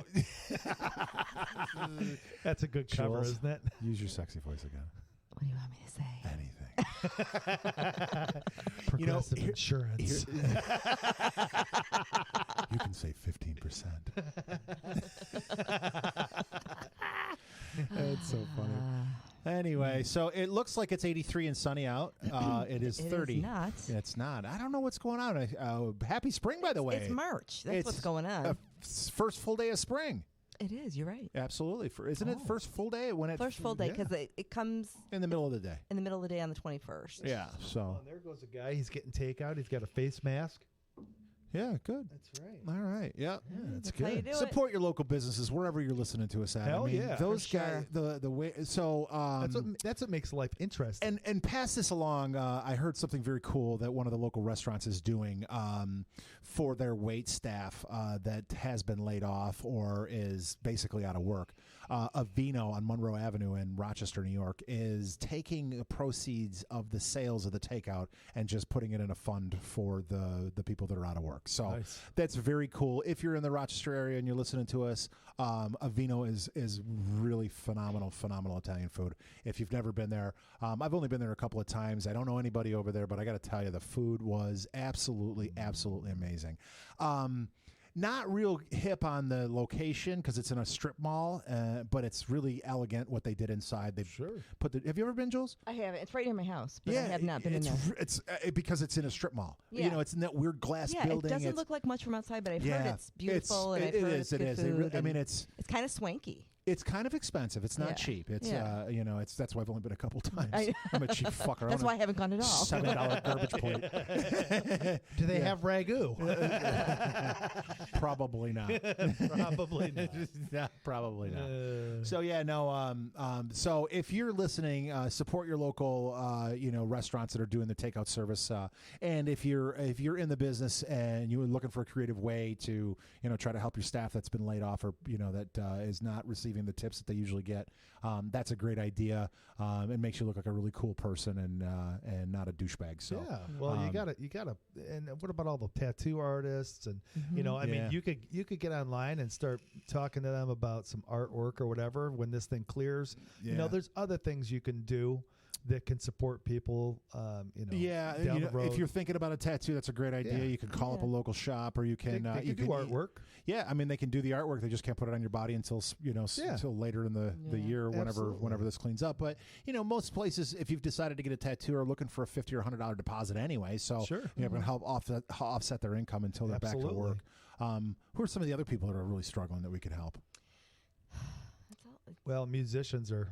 that's a good cover, Jools, isn't it? Use your sexy voice again. What do you want me to say? Anything. Progressive insurance. You can say 15%. It's so funny. Anyway, so it looks like it's 83 and sunny out. It is 30. It is not. It's not. I don't know what's going on. Happy spring, by the way. It's March. That's what's going on. First full day of spring. It is. You're right. Absolutely. Isn't it first full day when it first full day because it comes in the middle of the day. In the middle of the day on the 21st. Yeah. So oh, there goes a guy. He's getting takeout. He's got a face mask. Yeah, good. That's right. All right. Yeah, that's good. How you do Support your local businesses wherever you're listening to us at. Hell yeah. Those guys. The way. So that's what makes life interesting. And pass this along. I heard something very cool that one of the local restaurants is doing for their wait staff that has been laid off or is basically out of work. Avino on Monroe Avenue in Rochester, New York, is taking the proceeds of the sales of the takeout and just putting it in a fund for the people that are out of work. So nice. That's very cool. If you're in the Rochester area and you're listening to us, Avino is really phenomenal Italian food. If you've never been there, I've only been there a couple of times. I don't know anybody over there, but I got to tell you, the food was absolutely amazing. Not real hip on the location because it's in a strip mall, but it's really elegant what they did inside. They put the. Have you ever been, Jools? I haven't. It's right near my house, but I have not been in there. It's because it's in a strip mall. Yeah. You know, it's in that weird glass building. It doesn't look like much from outside, but I've heard it's beautiful and I've heard it's good food. I mean, it's kind of swanky. It's kind of expensive. It's not cheap. It's you know, that's why I've only been a couple times. I'm a cheap fucker. That's why I haven't gone at all. $7 garbage plate. Do they have ragu? Probably not. Probably not. Yeah, probably not. So yeah, no. So if you're listening, support your local, you know, restaurants that are doing the takeout service. And if you're in the business and you're looking for a creative way to, you know, try to help your staff that's been laid off or you know that is not receiving the tips that they usually get, that's a great idea. It makes you look like a really cool person and not a douchebag. So yeah, well, you gotta. And what about all the tattoo artists? And you know, I mean, you could get online and start talking to them about some artwork or whatever when this thing clears. You know, there's other things you can do that can support people, you know, down the road. If you're thinking about a tattoo, that's a great idea. You can call up a local shop, or you can you can do artwork. Yeah, I mean, they can do the artwork. They just can't put it on your body until until later in the year, whenever this cleans up. But you know, most places, if you've decided to get a tattoo, are looking for a $50 or $100 deposit anyway. So you're going to help offset their income until they're back to work. Who are some of the other people that are really struggling that we could help? Well, musicians are.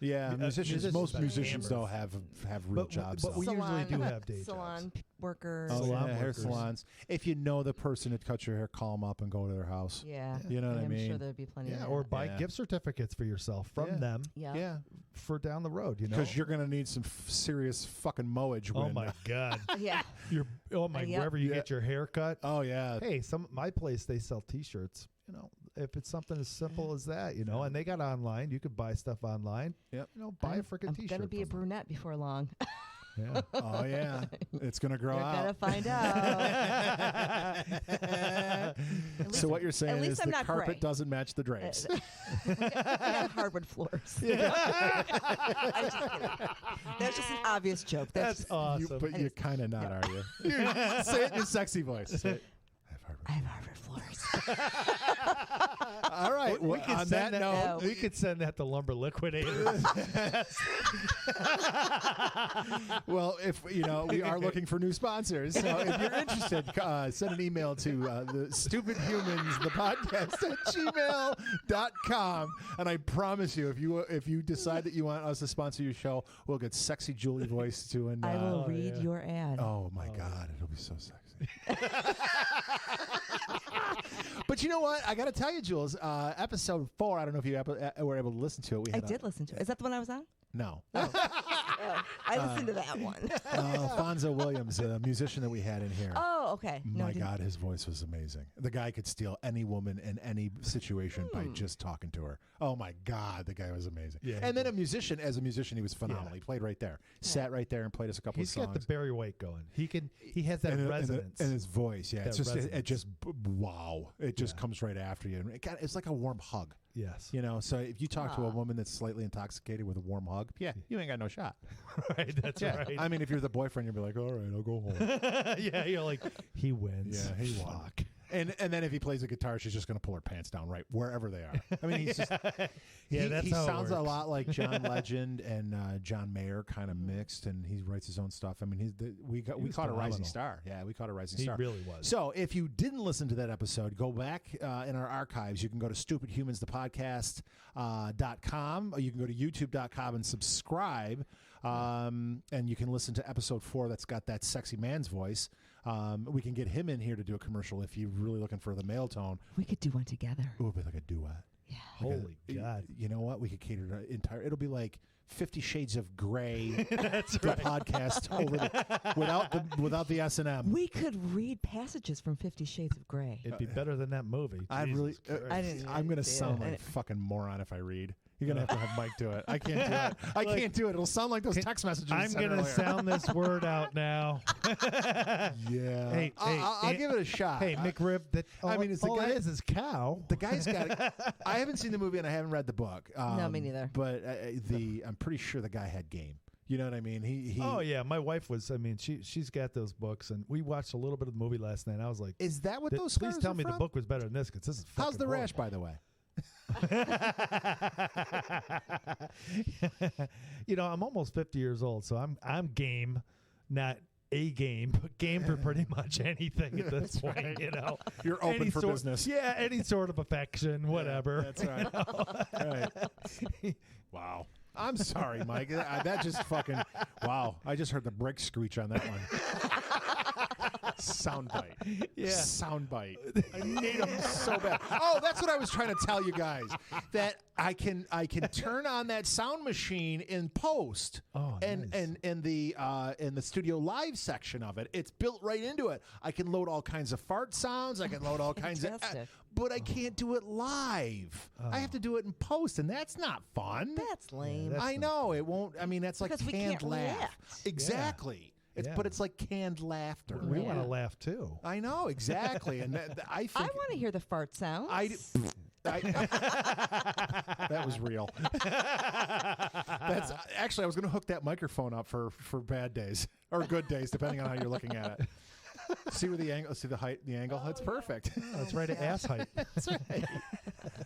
Musicians. Most musicians though have real jobs. But we usually do have day salon jobs. Workers. Hair salons. If you know the person that cuts your hair, call them up and go to their house. Yeah, you know what I mean. I'm sure there'd be plenty. of that. Or buy gift certificates for yourself from them. Yeah. For down the road, you know, because you're gonna need some serious fucking mowage. Oh my god. Yeah. Wherever you get your hair cut. Oh yeah. Hey, my place they sell T-shirts. You know, if it's something as simple as that, you know, and they got online, you could buy stuff online. Yep. You know, buy a freaking T-shirt. I'm gonna be a brunette before long. Yeah. Oh yeah. It's gonna grow out. You're gonna find out. So what you're saying is the carpet gray. Doesn't match the drapes. We got hardwood floors. That's just an obvious joke. That's awesome. But you're kind of not, are you? Say it in your sexy voice. Say it. I have hardwood floors. All right. We could send that. We could send that to Lumber Liquidator. Well, if you know, we are looking for new sponsors. So if you're interested, send an email to the Stoopid Humans, the podcast @gmail.com. And I promise you, if you decide that you want us to sponsor your show, we'll get sexy Julie voice to. And I will read your ad. Oh my God, it'll be so sexy. But you know what? I got to tell you, Jools, episode 4, I don't know if you were able to listen to it. I did listen to it. Is that the one I was on? No. I listened to that one. Fonzo Williams, a musician that we had in here. Oh, okay. My God, his voice was amazing. The guy could steal any woman in any situation by just talking to her. Oh, my God, the guy was amazing. Yeah, and then as a musician, he was phenomenal. He played right there. Sat right there and played us a couple of songs. He's got the Barry White going. He has that resonance. And his voice, yeah. It's just, wow. It just comes right after you. It's like a warm hug. Yes. You know, so if you talk to a woman that's slightly intoxicated with a warm hug, you ain't got no shot. Right, that's right. I mean, if you're the boyfriend, you'll be like, all right, I'll go home. Yeah, you're like, he wins. Yeah, he won. And then if he plays a guitar, she's just going to pull her pants down right wherever they are. I mean, he's just he sounds a lot like John Legend and John Mayer kind of mixed, and he writes his own stuff. I mean, we caught a rising star. Yeah, we caught a rising star. He really was. So if you didn't listen to that episode, go back in our archives. You can go to stupidhumansthepodcast.com, or you can go to youtube.com and subscribe. And you can listen to episode 4 that's got that sexy man's voice. We can get him in here to do a commercial if you're really looking for the male tone. We could do one together. It would be like a duet. Yeah. Holy God. You know what? We could cater to entire. It'll be like 50 Shades of Grey. That's the podcast without the S&M. We could read passages from 50 Shades of Grey. It'd be better than that movie. I'm going to sound like a fucking moron if I read. You're going to have Mike do it. I can't do it. I can't do it. It'll sound like those text messages. I'm going to sound this word out now. Yeah. Hey, I'll give it a shot. Hey, McRib. All it is cow. The guy's got it. I haven't seen the movie and I haven't read the book. No, me neither. But I'm pretty sure the guy had game. You know what I mean? He. Oh yeah, my wife was. I mean, she's got those books, and we watched a little bit of the movie last night. And I was like, "Is that what those scars Please tell are me from? the book was better than this, because this is. How's the fucking rash, by the way? You know, I'm almost 50 years old, so I'm game, not a game, but game for pretty much anything at this point. Right. You know, you're open for business. Yeah, any sort of affection, whatever. That's right. Right. Wow. I'm sorry, Mike. That just fucking wow. I just heard the brake screech on that one. Soundbite. Yeah. Soundbite. I need them so bad. Oh, that's what I was trying to tell you guys. That I can turn on that sound machine in post. Oh, and nice. in the studio live section of it. It's built right into it. I can load all kinds of fart sounds. I can load all kinds of but I can't do it live. I have to do it in post, and that's not fun. That's lame. Yeah, I know. It won't. I mean, that's because like we canned can't laugh. react. Exactly. But it's like canned laughter. We want to laugh too. I know, exactly. And I think I want to hear the fart sounds. That was real. That's actually, I was going to hook that microphone up for bad days or good days, depending on how you're looking at it. See where the angle? See the height? The angle? It's perfect. Oh, it's right at ass height. That's right.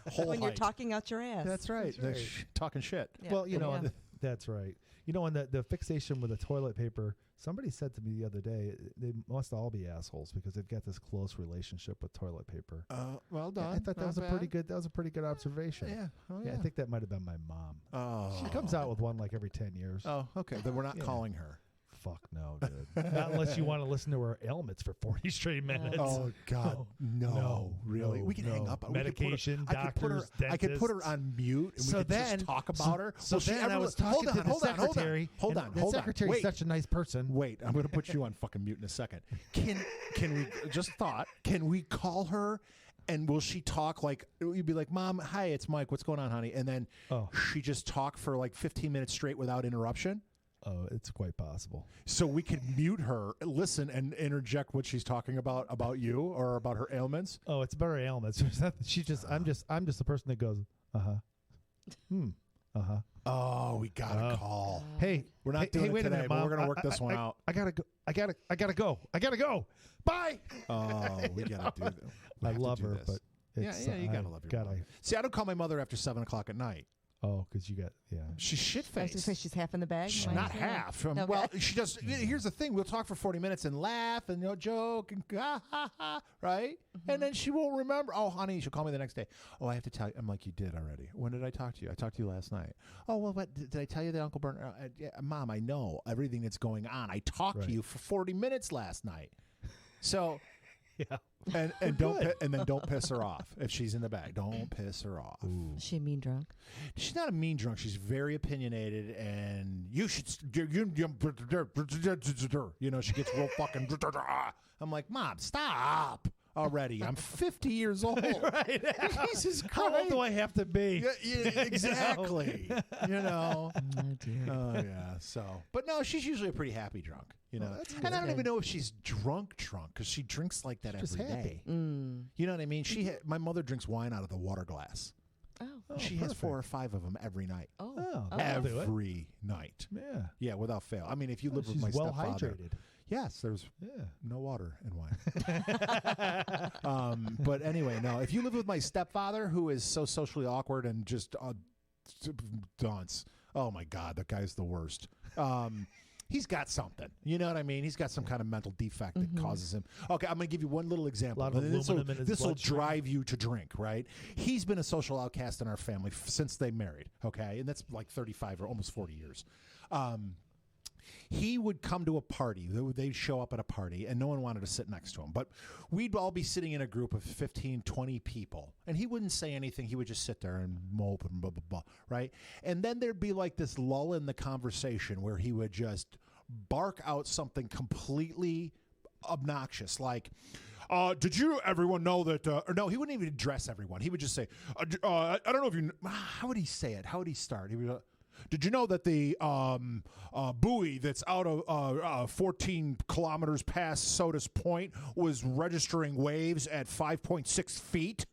Whole when height. you're talking out your ass. That's right. That's right. Talking shit. Yeah. Well, you know, Yeah. that's right. You know, on the fixation with the toilet paper, somebody said to me the other day, they must all be assholes because they've got this close relationship with toilet paper. Well done. I thought that was Not a pretty bad. good. That was a pretty good observation. Yeah. Oh, yeah. I think that might have been my mom. Oh. She comes out with one like every 10 years. Oh, okay. Then we're not Yeah. calling her. Fuck no, dude. Not unless you want to listen to her ailments for 40 straight minutes. Oh God, no, really? We can hang up. Medication, doctors, I could put her on mute, and we could just talk about her. So Will she then I ever- was talking to the secretary. Hold and on. The secretary's Wait. such a nice person. Wait, I'm going to put you on fucking mute in a second. Can we just thought? Can we call her? And will she talk like you'd be like, "Mom, hi, it's Mike. What's going on, honey?" And then she just talk for like 15 minutes straight without interruption. Oh, it's quite possible. So we could mute her, listen, and interject what she's talking about you or about her ailments. Oh, it's about her ailments. She just, I'm just the person that goes, Oh, we got a call. Hey, We're not doing wait it a today, minute, but Mom. we're gonna work this one out. I gotta go. Bye. Oh, we gotta do that. I love her, but it's, you gotta love your mom. See, I don't call my mother after 7:00 at night. Oh, because you got She's shit I was gonna say faced. she's half in the bag. Not half. Okay. Well, she does. Here's the thing: we'll talk for 40 minutes and laugh and joke and ha ha ha, right? And then she won't remember. Oh, honey, she'll call me the next day. Oh, I have to tell you. I'm like, you did already. When did I talk to you? I talked to you last night. Oh, well, what did I tell you that Uncle Bernard? Yeah, Mom, I know everything that's going on. I talked to you for 40 minutes last night. So. Yeah. And don't piss her off if she's in the bag. Don't piss her off. Ooh. Is she a mean drunk? She's not a mean drunk. She's very opinionated, and you should. You know, she gets real fucking. I'm like, Mom, stop already. I'm 50 years old. Right. Jesus Christ. How old do I have to be? Yeah, exactly. You know. Oh dear. Oh yeah. So, but no, she's usually a pretty happy drunk. You know, that's and I don't even know if she's drunk because she drinks like that She's every just happy. day. Mm. You know what I mean? My mother drinks wine out of the water glass. Oh. She has 4 or 5 of them every night. Oh. Oh, that'll do it. Every night. Yeah. Yeah, without fail. I mean, if you live with She's my well stepfather, hydrated. yes, there's Yeah. no water in wine. But anyway, no. If you live with my stepfather, who is so socially awkward and just dunce, oh my God, that guy's the worst. He's got something. You know what I mean? He's got some kind of mental defect that causes him. Okay, I'm going to give you one little example. A lot of aluminum in his This will bloodstream. drive you to drink, right? He's been a social outcast in our family since they married, okay? And that's like 35 or almost 40 years. He would come to a party. They'd show up at a party, and no one wanted to sit next to him. But we'd all be sitting in a group of 15, 20 people, and he wouldn't say anything. He would just sit there and mope and blah, blah, blah, right? And then there'd be like this lull in the conversation where he would just bark out something completely obnoxious, like, did you everyone know that, or no, he wouldn't even address everyone. He would just say, I don't know if you, how would he say it? How would he start? He would did you know that the buoy that's out of 14 kilometers past Sodas Point was registering waves at 5.6 feet?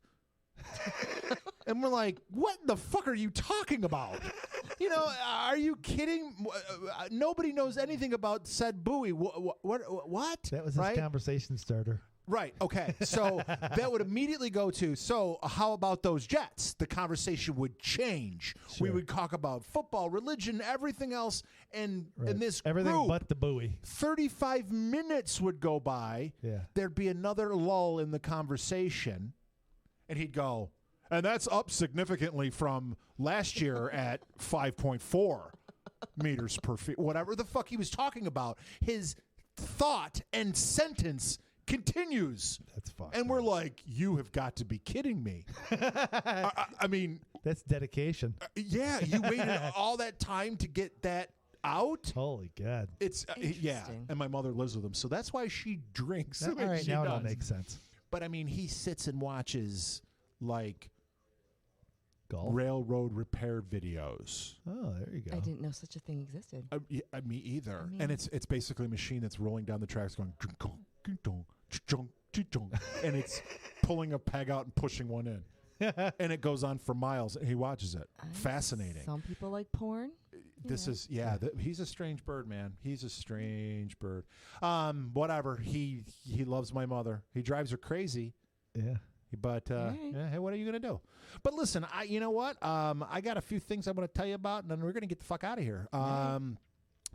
And we're like, what the fuck are you talking about? Are you kidding? Nobody knows anything about said buoy. What? That was his conversation starter. Right. Okay. So that would immediately go to, so how about those jets? The conversation would change. Sure. We would talk about football, religion, everything else. And in this everything group, but the buoy. 35 minutes would go by. Yeah. There'd be another lull in the conversation. And he'd go, and that's up significantly from last year at 5.4 meters per feet. Whatever the fuck he was talking about. His thought and sentence continues. That's fine. And we're like, you have got to be kidding me. I mean, that's dedication. Yeah, you waited all that time to get that out. Holy God. It's yeah, and my mother lives with him, so that's why she drinks. All right, now it all makes sense. But I mean, he sits and watches like golf railroad repair videos. Oh, there you go. I didn't know such a thing existed. Me either. And it's basically a machine that's rolling down the tracks going and it's pulling a peg out and pushing one in. And it goes on for miles. And he watches it. Fascinating. Some people like porn. This is he's a strange bird, man. He's a strange bird. Whatever. He loves my mother. He drives her crazy. Yeah. But hey, what are you gonna do? But listen, you know what? I got a few things I want to tell you about, and then we're gonna get the fuck out of here.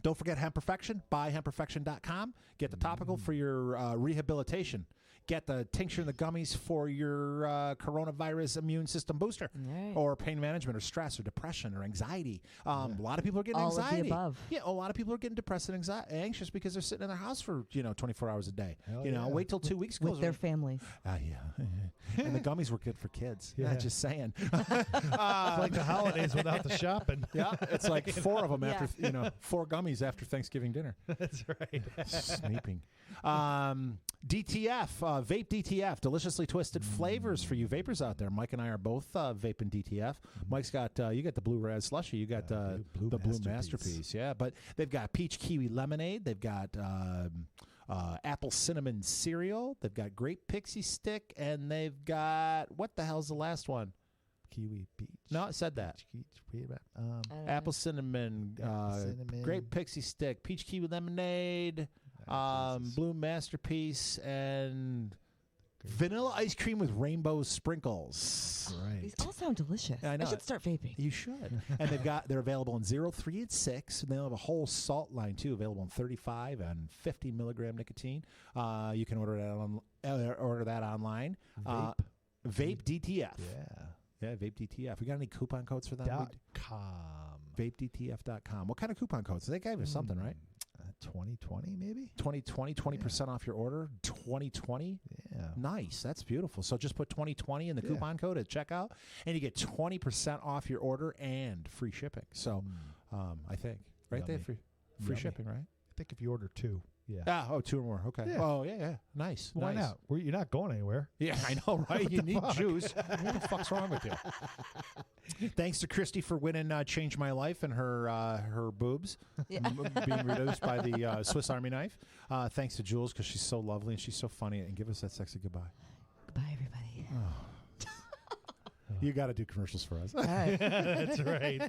Don't forget Hemp Perfection. Buy hempperfection.com. Get the topical for your rehabilitation. Get the tincture and the gummies for your coronavirus immune system booster, or pain management, or stress, or depression, or anxiety. A lot of people are getting anxiety. All of the above. Yeah, a lot of people are getting depressed and anxious because they're sitting in their house for 24 hours a day. Wait till 2 weeks goes with their families. And the gummies were good for kids. Yeah, just saying. It's like the holidays without the shopping. Yeah, it's like 4 of them after 4 gummies after Thanksgiving dinner. That's right. Sneaping. DTF, vape DTF, deliciously twisted flavors for you vapors out there. Mike and I are both vaping DTF. Mike's got you got the blue raz slushy, you got the blue masterpiece. Yeah, but they've got peach kiwi lemonade, they've got apple cinnamon cereal, they've got grape pixie stick, and they've got, what the hell's the last one? Kiwi peach. No, it said that. Apple cinnamon, grape pixie stick, peach kiwi lemonade, blue masterpiece, and vanilla ice cream with rainbow sprinkles. Right. These all sound delicious. I know. I should start vaping. You should. And they're available in 0, 3, and 6. And they have a whole salt line too, available in 35 and 50 milligram nicotine. You can order that online. Vape DTF. Yeah, Vape DTF. We got any coupon codes for that? .com. VapeDTF.com. What kind of coupon codes? They gave us something, right? 2020 maybe? 2020, 20% off your order. 2020? Yeah. Nice. That's beautiful. So just put 2020 in the coupon code at checkout, and you get 20% off your order and free shipping. So I think, right there, free shipping, right? I think if you order 2. Yeah. 2 or more. Okay. Yeah. Oh, yeah. Nice. Why nice. not? You're not going anywhere. Yeah, I know, right? You need juice. What the fuck's wrong with you? Thanks to Christy for winning Change My Life and her boobs being reduced by the Swiss Army knife. Thanks to Jools because she's so lovely and she's so funny. And give us that sexy goodbye. Goodbye, everybody. Oh. You got to do commercials for us. All right. That's right.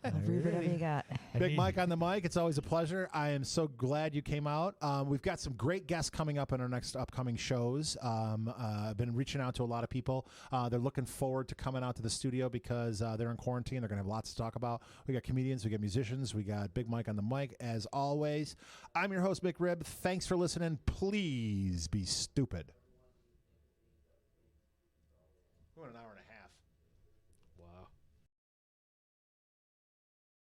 I'll read whatever you got. Big Mike on the mic. It's always a pleasure. I am so glad you came out. We've got some great guests coming up in our next upcoming shows. I've been reaching out to a lot of people. They're looking forward to coming out to the studio because they're in quarantine. They're going to have lots to talk about. We got comedians. We got musicians. We got Big Mike on the mic, as always. I'm your host, McRib. Thanks for listening. Please be stupid. We're an hour.